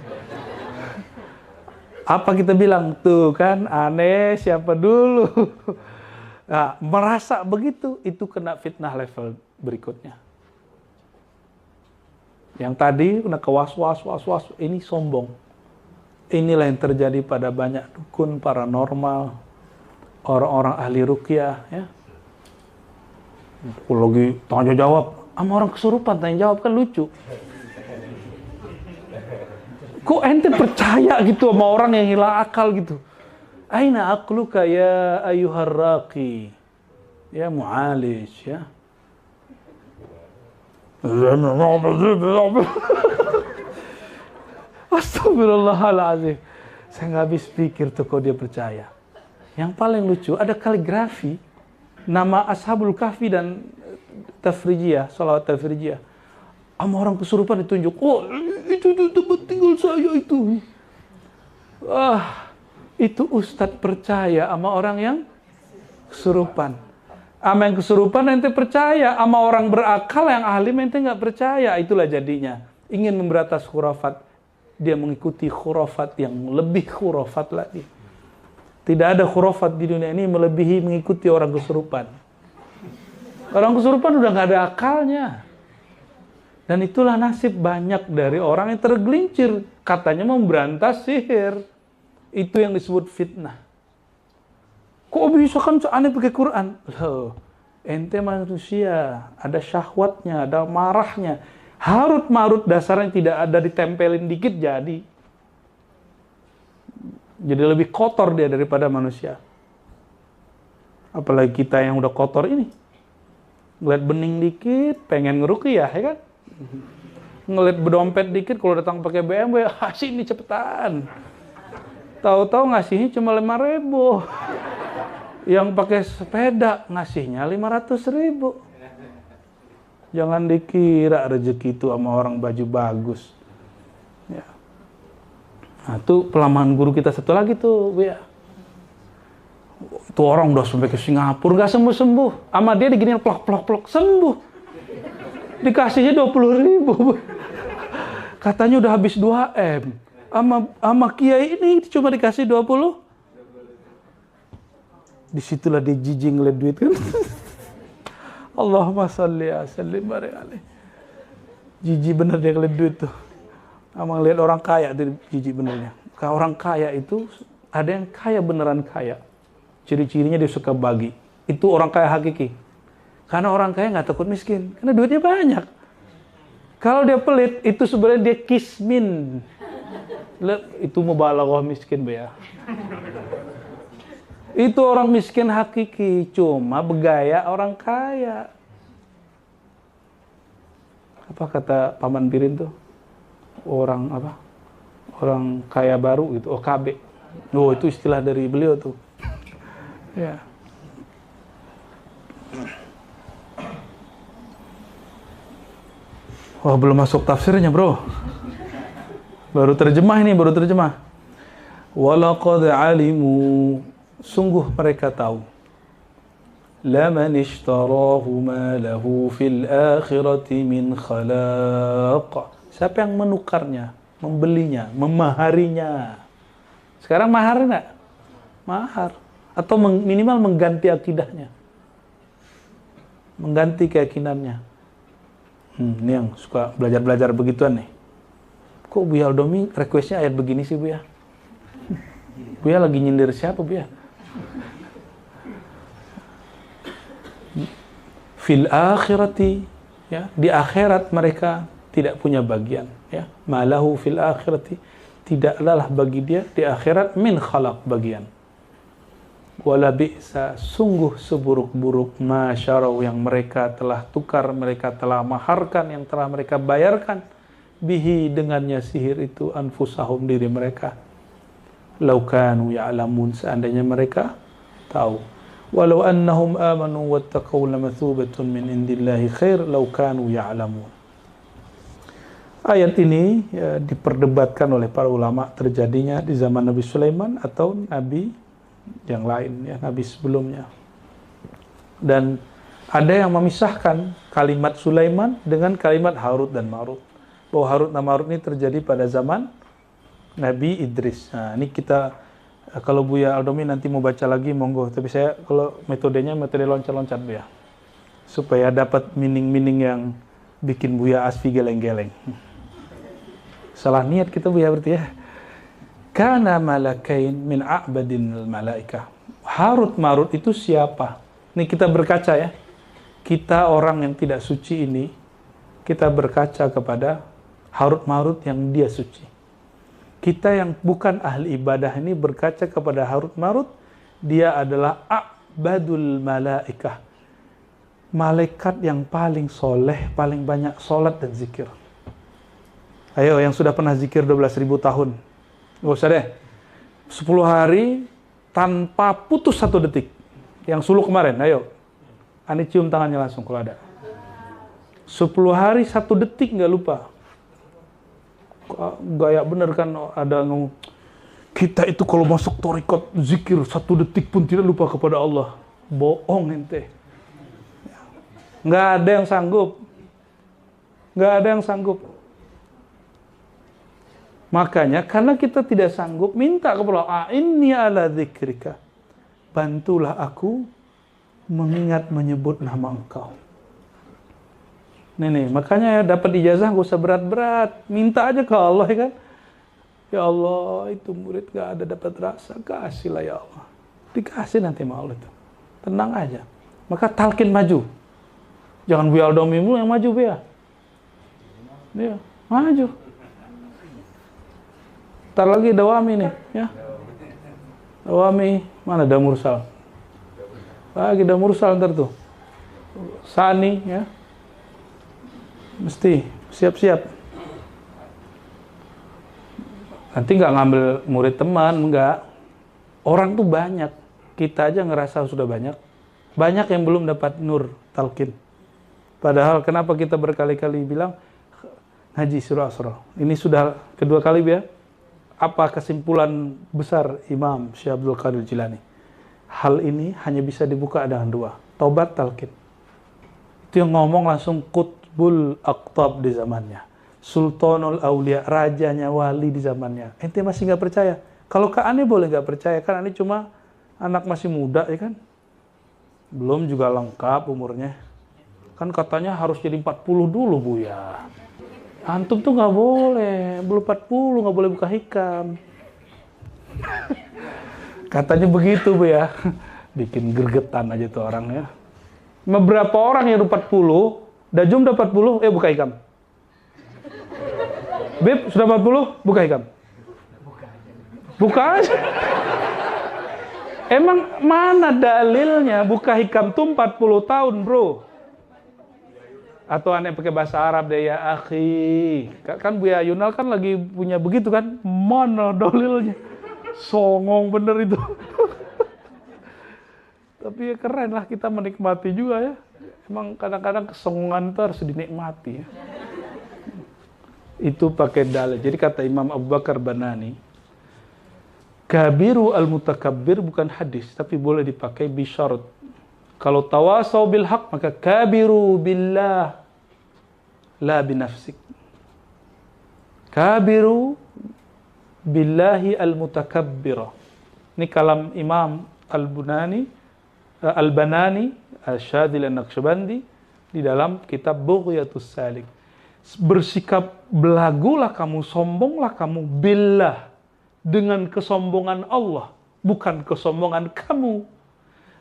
Speaker 1: Apa kita bilang? Tuh kan, aneh siapa dulu? Nah, merasa begitu, itu kena fitnah level berikutnya. Yang tadi kena was-was, ini sombong. Inilah yang terjadi pada banyak dukun paranormal, orang-orang ahli ruqyah, ya. Kalau lagi tanya jawab, sama orang kesurupan tanya jawab kan lucu. Kok ente percaya gitu sama orang yang hilang akal gitu? Aina aqluka ya ayyuhar raqi, ya mu'alij, ya. Astagfirullahaladzim. Saya nggak habis pikir tuh kok dia percaya. Yang paling lucu, ada kaligrafi nama Ashabul Kahfi dan Tafrijiyah, salawat Tafrijiyah. Sama orang kesurupan ditunjuk. Oh, itu tempat tinggal saya itu. Itu Ustadz percaya sama orang yang kesurupan. Sama yang kesurupan ente percaya, sama orang berakal yang ahli ente nggak percaya. Itulah jadinya. Ingin memberantas khurafat, dia mengikuti khurafat yang lebih khurafat lagi. Tidak ada khurafat di dunia ini melebihi mengikuti orang kesurupan. Orang kesurupan udah nggak ada akalnya. Dan itulah nasib banyak dari orang yang tergelincir. Katanya memberantas sihir. Itu yang disebut fitnah. Kok bisa kan aneh pakai Quran? Loh, ente manusia. Ada syahwatnya, ada marahnya. Harut marut dasarnya tidak ada, ditempelin dikit jadi. Jadi lebih kotor dia daripada manusia. Apalagi kita yang udah kotor ini. Ngeliat bening dikit, pengen ngeruqyah, ya kan? Ngeliat berdompet dikit, kalau datang pakai BMW, sini cepetan. Tahu-tahu ngasihnya cuma 5.000. Yang pakai sepeda ngasihnya 500.000. Jangan dikira rezeki itu sama orang baju bagus. Ya. Nah, itu pelamahan guru kita satu lagi tuh, Bu ya. Itu orang udah sampai ke Singapura nggak sembuh-sembuh. Sama dia diginiin plok sembuh. Dikasihnya 20.000. Katanya udah habis 2M. Sama kiai ini cuma dikasih 20. Disitulah dia jijik ngeliat duit kan. Allahumma salli wa sallim barik alaihi. Jijik bener dia ngeliat duit tuh. Sama ngeliat orang kaya tuh jijik benernya. Kalau orang kaya itu ada yang kaya beneran kaya. Ciri-cirinya dia suka bagi. itu orang kaya hakiki. Karena orang kaya nggak takut miskin, karena duitnya banyak. Kalau dia pelit, itu sebenarnya dia kismin. Itu mubalaghah miskin, Bu ya. Itu orang miskin hakiki, cuma bergaya orang kaya. Apa kata Paman Birin tuh? Orang apa? Orang kaya baru gitu, OKB. Oh, itu istilah dari beliau tuh. Ya. Wah, belum masuk tafsirnya, Bro. Baru terjemah ini, baru terjemah. Walaqad alimu, sungguh mereka tahu. Laman ishtarahu ma lahu fil akhirati min khalaq. Siapa yang menukarnya, membelinya, memaharinya? Sekarang mahar enggak? Mahar. Atau minimal mengganti akidahnya. Mengganti keyakinannya. Ini yang suka belajar-belajar begituan nih. Kok Buya Aldomi requestnya ayat begini sih, Buya? Buya lagi nyindir siapa, Buya? Fil akhirati, ya, di akhirat mereka tidak punya bagian, ya. Malahu fil akhirati, tidak adalah bagi dia di akhirat min khalaq bagian. Wala bi'sa, sungguh seburuk-buruk ma syarau yang mereka telah tukar, mereka telah maharkan, yang telah mereka bayarkan bihi dengannya sihir itu anfusahum diri mereka. Lau kanu ya'lamun, seandainya mereka tahu. Walau annahum amanu wattaqaw lamathubatun min indillahi khair lau kanu ya'lamun. Ayat ini ya, diperdebatkan oleh para ulama terjadinya di zaman Nabi Sulaiman atau Nabi yang lain, ya, Nabi sebelumnya. Dan ada yang memisahkan kalimat Sulaiman dengan kalimat Harut dan Marut. Bahwa Harut dan Marut ini terjadi pada zaman Nabi Idris. Nah, ini kita, kalau Buya Aldomi nanti mau baca lagi, monggo. Tapi saya, kalau metodenya metode loncat-loncat, Buya. Supaya dapat meaning-meaning yang bikin Buya Asfi geleng-geleng. Salah niat kita, Buya, berarti ya. Kana malakain min a'badin malaikah. Harut Marut itu siapa? Ini kita berkaca ya. Kita orang yang tidak suci ini, kita berkaca kepada Harut Marut yang dia suci. Kita yang bukan ahli ibadah ini berkaca kepada Harut Marut, dia adalah a'badul malaikah. Malaikat yang paling soleh, paling banyak sholat dan zikir. Ayo, yang sudah pernah zikir 12.000 tahun. Gak usah deh. 10 hari tanpa putus 1 detik. Yang suluk kemarin, ayo. Ani cium tangannya langsung kalau ada. 10 hari 1 detik gak lupa. Gaya bener kan ada ngomong. Kita itu kalau masuk thariqat zikir 1 detik pun tidak lupa kepada Allah. Bohong ente. Gak ada yang sanggup. Gak ada yang sanggup. Makanya karena kita tidak sanggup, minta kepada Allah, inni ala dzikrika, bantulah aku mengingat menyebut nama Engkau. Nih, makanya dapat ijazah gak usah berat-berat, minta aja ke Allah, ya kan? Ya Allah, itu murid gak ada dapat rasa, kasihlah ya Allah. Dikasih nanti sama Allah itu. Tenang aja. Maka talqin maju. Jangan Buya Aldomi yang maju, Buya. Dia maju. Ntar lagi Dawami nih, ya. Dawami, mana Damursal? Lagi Damursal ntar tuh. Sani, ya. Mesti siap-siap. Nanti nggak ngambil murid teman, nggak. Orang tuh banyak. Kita aja ngerasa sudah banyak. Banyak yang belum dapat nur talqin. Padahal kenapa kita berkali-kali bilang ngaji surah Asra. Ini sudah kedua kali, ya. Apa kesimpulan besar Imam Syekh Abdul Qadir Jilani? Hal ini hanya bisa dibuka dengan 2. Taubat, talqin. Itu yang ngomong langsung Qutbul Aqtab di zamannya. Sultanul Aulia, rajanya wali di zamannya. Ente masih nggak percaya? Kalau ke Ani boleh nggak percaya, kan Ani cuma anak masih muda, ya kan? Belum juga lengkap umurnya. Kan katanya harus jadi 40 dulu, Buya. Antum tuh nggak boleh, belum 40 nggak boleh buka hikam. Katanya begitu, Bu ya. Bikin gergetan aja tuh orang ya. Beberapa orang yang 40, Dajum udah 40, buka hikam. Beb, sudah 40, buka hikam. Buka aja. Emang mana dalilnya buka hikam tuh 40 tahun, bro? Atau aneh pakai bahasa Arab deh, ya akhi. Kan Buya Yunal kan lagi punya begitu kan? Mana dalilnya? Songong bener itu. Tapi ya keren lah, kita menikmati juga ya. Emang kadang-kadang kesongongan itu harus dinikmati ya. Itu pakai dalil. Jadi kata Imam Abu Bakar Banani, kabiru al-mutakabbir bukan hadis, tapi boleh dipakai bisyarat. Kalau tawasau bil haq, maka kabiru billah la binafsik. Kabiru billahi al-mutakabbira. Ini kalam Imam Al-Banani Al-Syadil An-Naqsyabandi di dalam kitab Bughyatus Salik. Bersikap belagulah kamu, sombonglah kamu billah, dengan kesombongan Allah, bukan kesombongan kamu.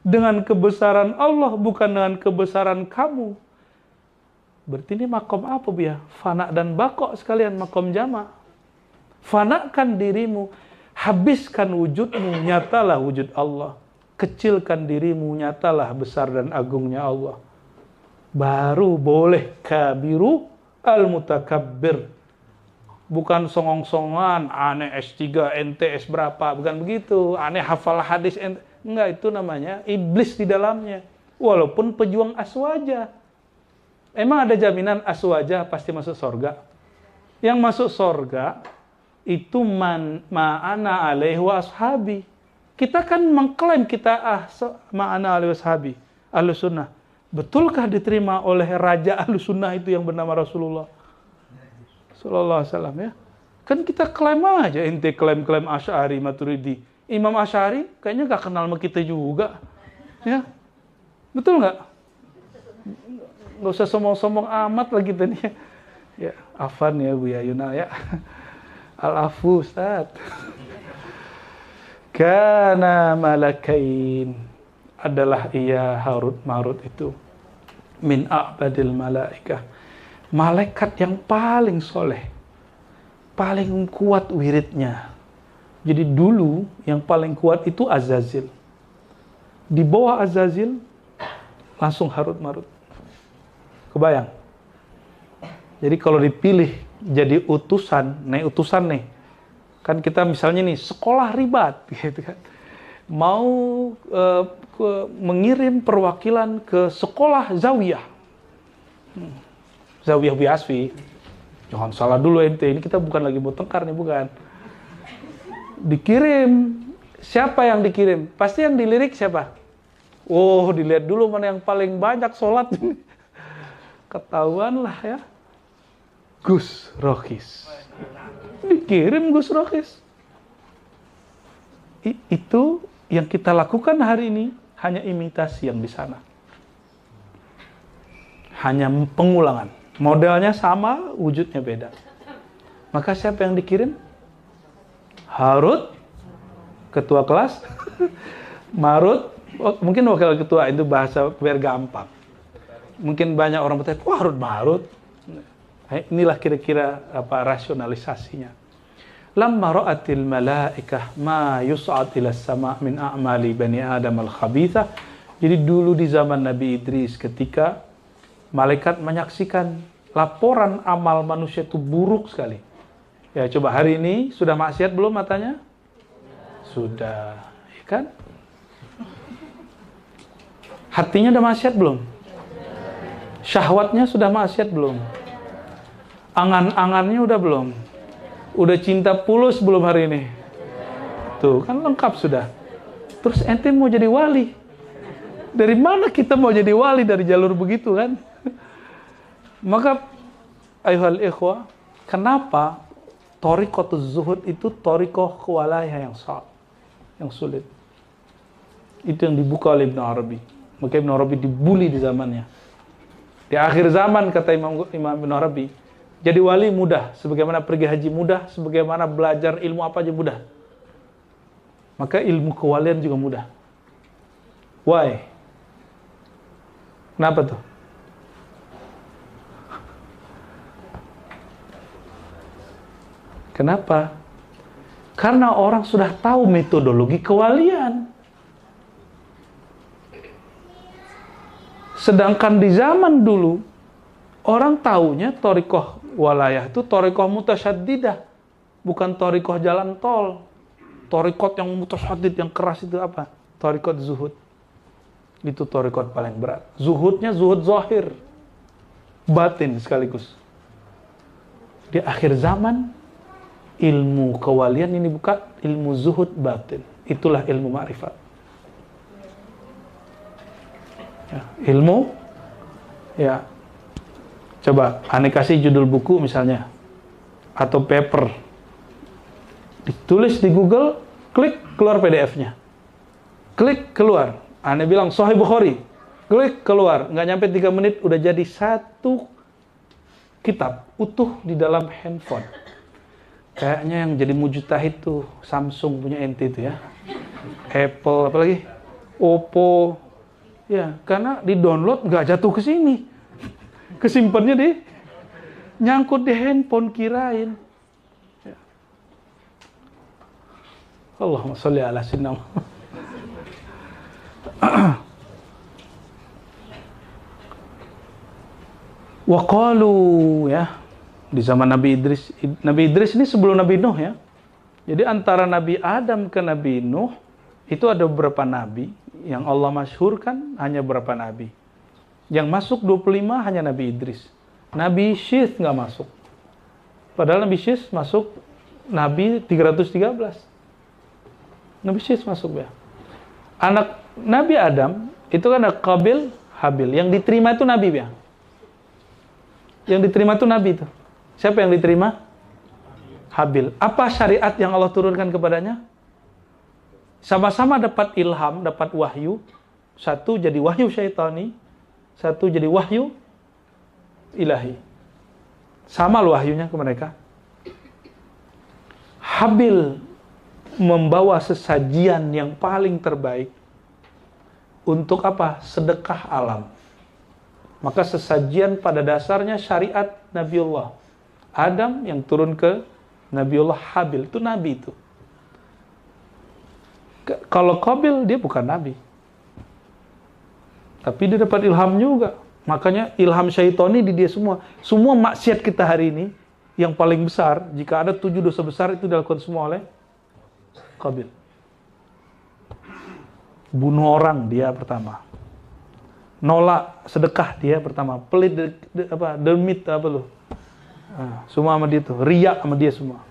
Speaker 1: Dengan kebesaran Allah, bukan dengan kebesaran kamu. Berarti ini makom apa ya? Fana dan bakok sekalian, makom jama'. Fanakan dirimu, habiskan wujudmu, nyatalah wujud Allah. Kecilkan dirimu, nyatalah besar dan agungnya Allah. Baru boleh kabiru al-mutakabbir. Bukan songong-songan, aneh S3, ente S berapa, bukan begitu. Aneh hafal hadis, ente. Enggak, itu namanya iblis di dalamnya. Walaupun pejuang aswaja. Emang ada jaminan aswaja pasti masuk surga? Yang masuk surga itu ma'ana alaihi wa ashabi. Kita kan mengklaim kita ma'ana alaihi wa ashabi, Ahlus Sunnah. Betulkah diterima oleh raja Ahlus Sunnah itu yang bernama Rasulullah sallallahu alaihi wasallam ya? Kan kita klaim aja, ente klaim-klaim Asy'ari, Maturidi. Imam Asy'ari kayaknya gak kenal sama kita juga. Ya. Betul nggak? Nggak usah sombong-sombong amat lah kita nih. Ya, afan ya Buya Yunal ya. Al-afu Ustaz. Kana malakain, adalah ia Harut Marut itu min a'badil malaikah, malaikat yang paling soleh, paling kuat wiridnya. Jadi dulu yang paling kuat itu Azazil. Di bawah Azazil langsung Harut Marut. Kebayang? Jadi kalau dipilih jadi utusan nih. Kan kita misalnya nih sekolah ribat gitu kan. Mau mengirim perwakilan ke sekolah Zawiyah. Zawiyah Biasfi. Jangan salah dulu ente, ini kita bukan lagi mau tengkar nih, bukan. Dikirim, siapa yang dikirim? Pasti yang dilirik siapa? Oh, dilihat dulu mana yang paling banyak sholat. Ketahuan lah ya. Gus Rohis. Dikirim Gus Rohis. Itu yang kita lakukan hari ini hanya imitasi yang di sana. Hanya pengulangan. Modelnya sama, wujudnya beda. Maka siapa yang dikirim? Harut, ketua kelas. Marut, mungkin wakil ketua, itu bahasa biar gampang. Mungkin banyak orang bertanya, wah Harut Marut. Inilah kira-kira rasionalisasinya. Lamma ra'atil malaikah ma yus'ad ila sama' min a'mali bani Adam al-khabithah. Jadi dulu di zaman Nabi Idris, ketika malaikat menyaksikan laporan amal manusia itu buruk sekali. Ya coba hari ini sudah maksiat belum matanya? Sudah, ya kan? Hatinya udah maksiat belum? Syahwatnya sudah maksiat belum? Angan-angannya udah belum? Udah cinta pulus belum hari ini? Tuh, kan lengkap sudah. Terus ente mau jadi wali. Dari mana kita mau jadi wali dari jalur begitu kan? Maka, ayuhal ikhwah, kenapa thariqatuz zuhud itu thariqah kewalaiyah yang sulit? Itu yang dibuka oleh Ibn Arabi. Maka Ibn Arabi dibully di zamannya. Di akhir zaman, kata Imam Ibn Arabi, jadi wali mudah, sebagaimana pergi haji mudah, sebagaimana belajar ilmu apa aja mudah. Maka ilmu kewalian juga mudah. Why? Kenapa tuh? Kenapa? Karena orang sudah tahu metodologi kewalian. Sedangkan di zaman dulu, orang taunya thariqah walayah itu thariqah mutasyaddidah, bukan thariqah jalan tol. Thariqah yang mutasyaddid, yang keras itu apa? Thariqah zuhud. Itu thariqah paling berat. Zuhudnya zuhud zahir, batin sekaligus. Di akhir zaman, ilmu kewalian ini bukan ilmu zuhud batin. Itulah ilmu ma'rifat. Ya, ilmu, ya, coba aneh kasih judul buku misalnya, atau paper, ditulis di Google, klik keluar PDF-nya, klik keluar. Aneh bilang Sahih Bukhari, klik keluar, nggak nyampe 3 menit udah jadi satu kitab utuh di dalam handphone. Kayaknya yang jadi mujtahid tuh Samsung punya ente itu ya, Apple apalagi, Oppo, ya karena di download nggak jatuh ke sini, kesimpannya di nyangkut di handphone kirain. Ya. Allahumma sholli ala sayyidina Muhammad. Wa qalu, ya, di zaman Nabi Idris. Nabi Idris ini sebelum Nabi Nuh ya. Jadi antara Nabi Adam ke Nabi Nuh itu ada beberapa nabi yang Allah masyhurkan, hanya beberapa nabi. Yang masuk 25 hanya Nabi Idris. Nabi Syith nggak masuk. Padahal Nabi Syith masuk Nabi 313. Nabi Syith masuk ya. Anak Nabi Adam itu kan ada Qabil, Habil. Yang diterima itu Nabi ya. Yang diterima itu Nabi itu. Siapa yang diterima? Habil. Apa syariat yang Allah turunkan kepadanya? Sama-sama dapat ilham, dapat wahyu. Satu jadi wahyu syaitani, satu jadi wahyu ilahi. Sama loh wahyunya ke mereka. Habil membawa sesajian yang paling terbaik. Untuk apa? Sedekah alam. Maka sesajian pada dasarnya syariat Nabiullah Adam yang turun ke Nabiullah Habil, itu Nabi itu. Kalau Qabil dia bukan Nabi, tapi dia dapat ilham juga. Makanya ilham syaitani di dia semua. Semua maksiat kita hari ini yang paling besar, jika ada 7 dosa besar itu dilakukan semua oleh Qabil. Bunuh orang dia pertama, nolak sedekah dia pertama, pelit demit apa loh. Nah, semua sama dia tuh, riak sama dia semua.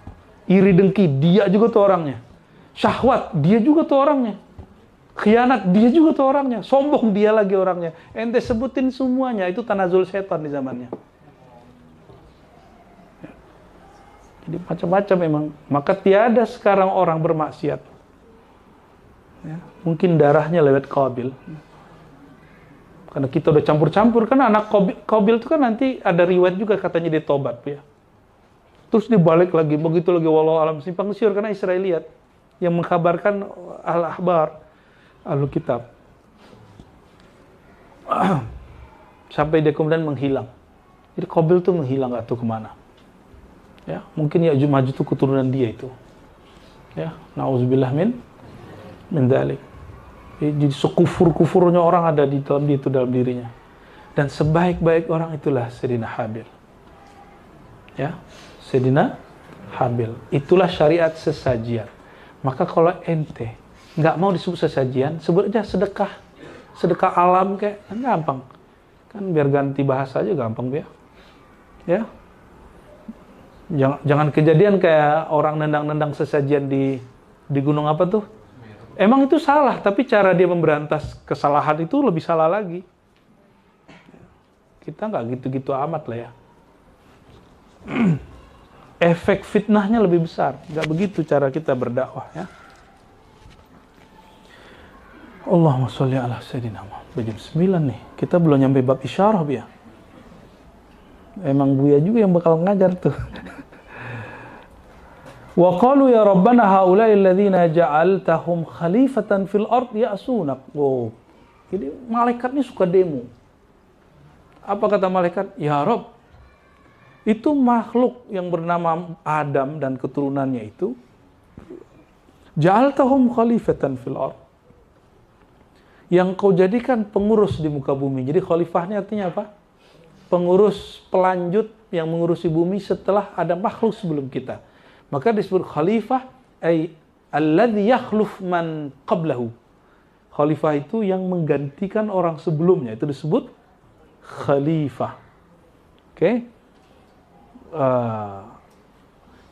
Speaker 1: Iri dengki, dia juga tuh orangnya. Syahwat, dia juga tuh orangnya. Khianat, dia juga tuh orangnya. Sombong, dia lagi orangnya. Ente sebutin semuanya, itu tanazul setan di zamannya. Jadi macam-macam memang. Maka tiada sekarang orang bermaksiat. Ya, mungkin darahnya lewat Qabil. Karena kita udah campur-campur, kan anak Qabil itu kan nanti ada riwayat juga katanya dia tobat ya. Terus dibalik lagi, begitu lagi wallahu alam simpang siur karena Israeliat yang mengkabarkan al-ahbar, al-kitab. Sampai dia kemudian menghilang. Jadi Qabil itu menghilang, gak tahu kemana. Ya, mungkin Ya'juj Ma'juj itu keturunan dia itu. Ya, na'udzubillah min dzalik. Jadi sekufur-kufurnya orang ada di dalam dia itu, dalam dirinya. Dan sebaik-baik orang itulah Sayyidina Habil. Ya, Sayyidina Habil. Itulah syariat sesajian. Maka kalau ente nggak mau disebut sesajian, sebut aja sedekah. Sedekah alam kayak kan gampang. Kan biar ganti bahasa aja gampang ya. Ya. Jangan kejadian kayak orang nendang-nendang sesajian di gunung apa tuh? Emang itu salah, tapi cara dia memberantas kesalahan itu lebih salah lagi. Kita nggak gitu-gitu amat lah ya. Efek fitnahnya lebih besar. Nggak begitu cara kita berdakwah ya. Allahumma sholli ala sayyidina Muhammad. Jam 9 nih. Kita belum nyampe bab isyarah ya. Emang Buya juga yang bakal ngajar tuh. Wa qalu ya rabbana haula'i alladhina ja'altahum khalifatan fil ard ya'sunak. Oh, Jadi malaikat ini suka demo. Apa kata malaikat? Ya Rob, itu makhluk yang bernama Adam dan keturunannya itu, ja'altahum khalifatan fil ard, yang kau jadikan pengurus di muka bumi. Jadi khalifahnya artinya apa? Pengurus, pelanjut yang mengurusi bumi setelah ada makhluk sebelum kita. Maka disebut khalifah, ay alladhi yakhluf man qablahu. Khalifah itu yang menggantikan orang sebelumnya, itu disebut khalifah. Oke?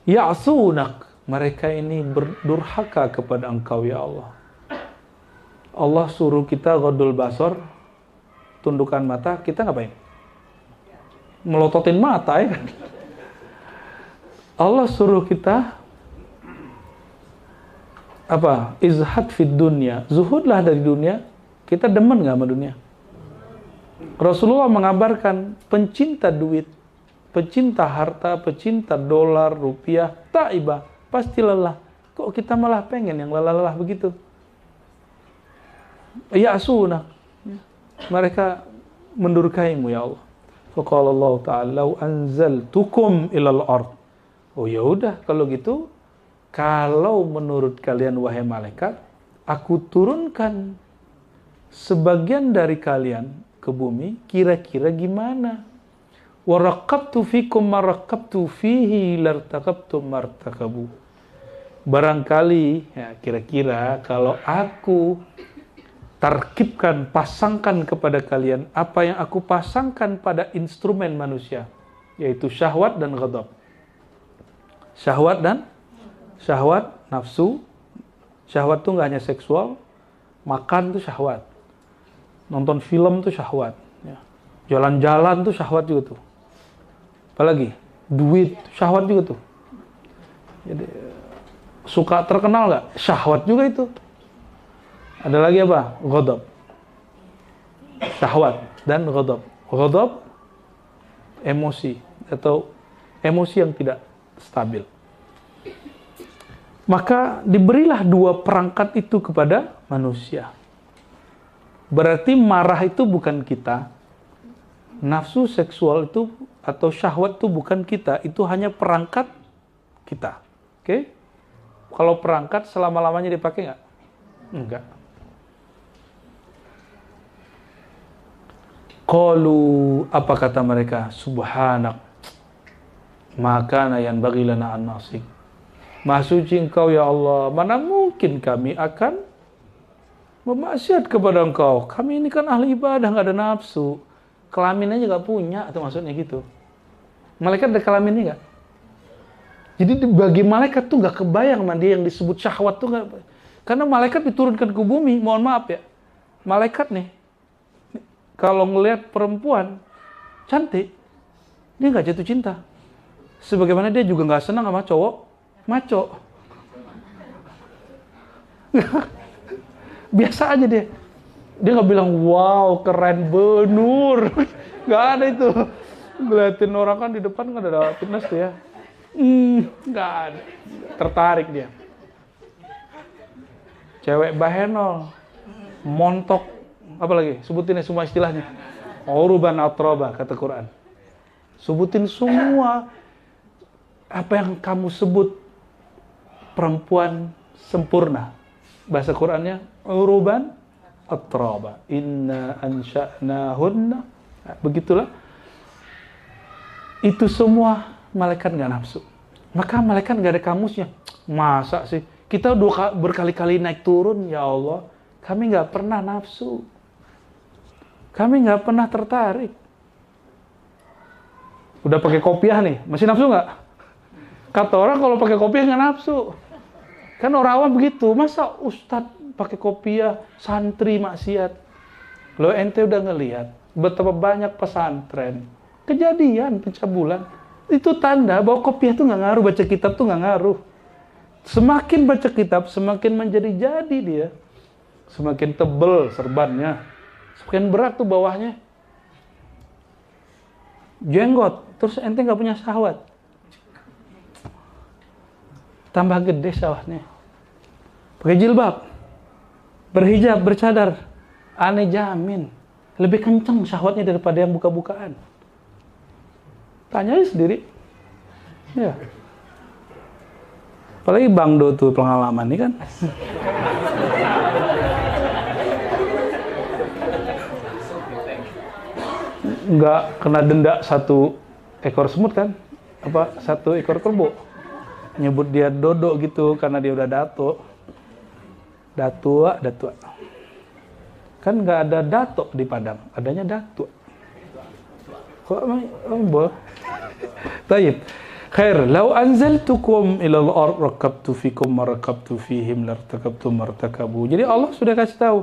Speaker 1: Ya'sunak, mereka ini berdurhaka kepada engkau ya Allah. Allah suruh kita ghadul basar, tundukkan mata, kita ngapain? Melototin mata ya kan? Allah suruh kita apa? Izhad fid dunya, zuhudlah dari dunia. Kita demen nggak sama dunia? Rasulullah mengabarkan pencinta duit, pecinta harta, pecinta dolar, rupiah, taibah, pasti lelah. Kok kita malah pengen yang lelah-lelah begitu? Ya'sunak, mereka mendurhakaimu ya Allah. Faqala Allah Ta'ala, "Lau anzaltukum ilal ard." Oh ya udah, kalau gitu, kalau menurut kalian wahai malaikat, aku turunkan sebagian dari kalian ke bumi, kira-kira gimana? Wa raqabtu fikum ma raqabtu fihi lartaqabtum martaqabu. Barangkali, ya kira-kira kalau aku tarkibkan, pasangkan kepada kalian apa yang aku pasangkan pada instrumen manusia, yaitu syahwat dan ghadab. Syahwat, nafsu. Syahwat itu nggak hanya seksual, makan itu syahwat, nonton film itu syahwat, ya. Jalan-jalan itu syahwat juga tuh. Apalagi duit, syahwat juga tuh. Jadi suka terkenal nggak? Syahwat juga itu. Ada lagi apa? Ghadab. Syahwat dan ghadab. Ghadab, emosi atau emosi yang tidak stabil. Maka diberilah dua perangkat itu kepada manusia. Berarti marah itu bukan kita. Nafsu seksual itu atau syahwat itu bukan kita. Itu hanya perangkat kita. Oke? Kalau perangkat selama-lamanya dipakai nggak? Enggak. Qalu, apa kata mereka? Subhanak, maka yang bagi lana an nasik. Maha suci engkau ya Allah, mana mungkin kami akan memaksiat kepada engkau. Kami ini kan ahli ibadah, nggak ada nafsu. Kelamin aja nggak punya, itu maksudnya gitu. Malaikat ada kelaminnya nggak? Jadi bagi malaikat tuh nggak kebayang mandi yang disebut syahwat tuh nggak. Karena malaikat diturunkan ke bumi, mohon maaf ya. Malaikat nih, kalau ngelihat perempuan cantik, dia nggak jatuh cinta. Sebagaimana dia juga nggak senang sama cowok maco. Biasa aja dia. Dia nggak bilang, wow keren benur. Nggak ada itu. Ngeliatin orang kan di depan nggak ada fitness tuh ya. Nggak ada. Tertarik dia. Cewek bahenol, montok, apa lagi? Sebutin ya semua istilahnya. Uruban atroba, kata Quran. Sebutin semua apa yang kamu sebut perempuan sempurna. Bahasa Qurannya uruban atroba. Inna ansha'nahunna. Begitulah. Itu semua malaikat nggak nafsu. Maka malaikat nggak ada kamusnya. Masa sih? Kita berkali-kali naik turun, ya Allah. Kami nggak pernah nafsu. Kami nggak pernah tertarik. Udah pakai kopiah nih, masih nafsu nggak? Kata orang kalau pakai kopiah nggak nafsu. Kan orang awam begitu. Masa ustadz pakai kopiah, santri maksiat? Lo ente udah ngelihat betapa banyak pesantren kejadian pencabulan. Itu tanda bahwa kopiah tuh nggak ngaruh, baca kitab tuh nggak ngaruh. Semakin baca kitab, semakin menjadi-jadi dia. Semakin tebel serbannya. Semakin berat tuh bawahnya. Jenggot, terus ente nggak punya syahwat. Tambah gede syahwatnya. Pakai jilbab, berhijab, bercadar. Aneh jamin. Lebih kenceng syahwatnya daripada yang buka-bukaan. Tanya aja sendiri. Ya. Apalagi Bang Do tuh pengalaman nih kan. Nggak kena denda 1 ekor semut kan? Apa 1 ekor kerbau? Nyebut dia Dodo gitu karena dia udah datua. Kan nggak ada dato di Padang, adanya datua. Kok boleh? Taib. Khair, law anzaltukum ila al-ard rakabtu fikum marakabtu fihim lartakabtu martakabu. Jadi Allah sudah kasih tahu,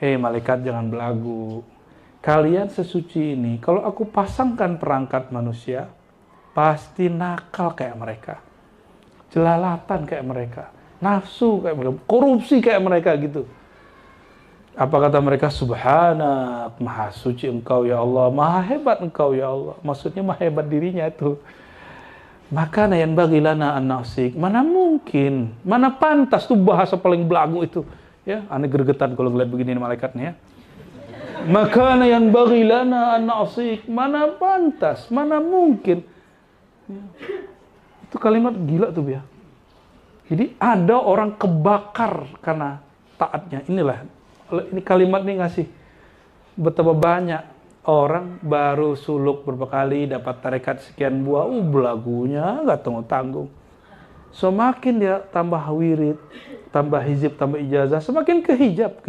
Speaker 1: hei malaikat jangan belagu. Kalian sesuci ini, kalau aku pasangkan perangkat manusia, pasti nakal kayak mereka. Jelalatan kayak mereka, nafsu kayak mereka, korupsi kayak mereka gitu. Apa kata mereka? Subhanak, maha suci engkau ya Allah, maha hebat engkau ya Allah. Maksudnya maha hebat dirinya itu. Maka nayan bagilana an-nasik, mana mungkin, mana pantas tuh bahasa paling belagu itu. Ya, aneh gergetan kalau ngeliat begini malaikatnya ya. Maka nayan bagilana an-nasik, mana pantas, mana mungkin. Ya. Itu kalimat gila tuh ya. Jadi ada orang kebakar karena taatnya. Ini kalimat nih ngasih betapa banyak orang baru suluk berapa kali dapat tarekat sekian buah, belagunya nggak tanggung-tanggung. Semakin dia tambah wirid, tambah hizib, tambah ijazah, semakin ke hijab,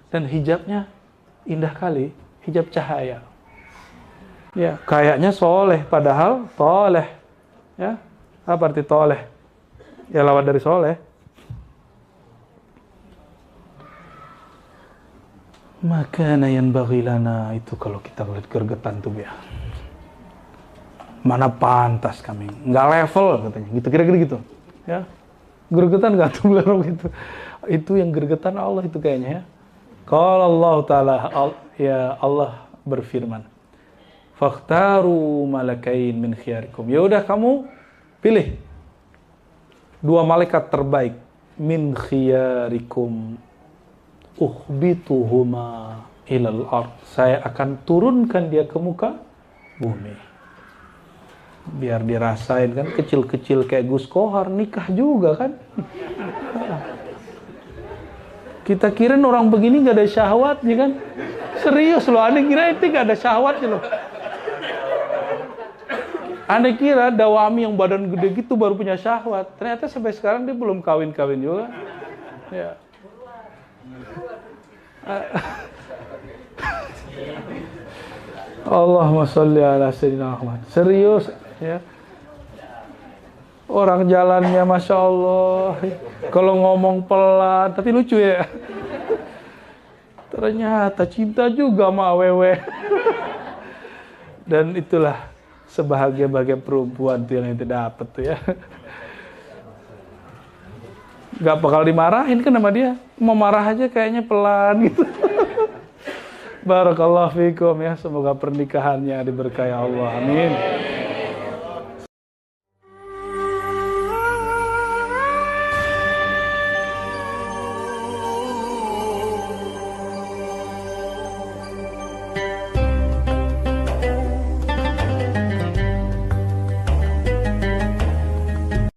Speaker 1: dan hijabnya indah kali, hijab cahaya. Ya, kayaknya soleh, padahal toleh. Ya, apa arti toleh? Ya lawan dari soleh. Maka nayan bagilana itu kalau kita ngeliat gergetan tuh ya. Mana pantas kami, nggak level katanya, gitu kira-kira gitu. Ya, gergetan nggak tuh belerong gitu. Itu yang gergetan Allah itu kayaknya ya. Kalau Allah Taala ya Allah berfirman. Fakhtaru malakain min khiyarikum. Ya udah kamu pilih 2 malaikat terbaik min khiyarikum. Ukhbituhuma ilal ard. Saya akan turunkan dia ke muka bumi. Biar dirasain kan kecil-kecil kayak Gus Kohar nikah juga kan. Kita kirain orang begini gak ada syahwatnya kan. Serius loh, aneh kira itu gak ada syahwatnya loh. Aneh kira Dawami yang badan gede gitu baru punya syahwat. Ternyata sampai sekarang dia belum kawin-kawin juga. Ya. Allahumma sholli ala sayyidina Muhammad. Serius ya. Orang jalannya Masya Allah. Kalau ngomong pelan, tapi lucu ya. Ternyata cinta juga sama awewe. Dan itulah sebahagia-bahagia perempuan tuh yang itu dapat tuh ya. Gak bakal dimarahin kan sama dia. Mau marah aja kayaknya pelan gitu. Barakallahu fikum ya. Semoga pernikahannya diberkahi Allah. Amin.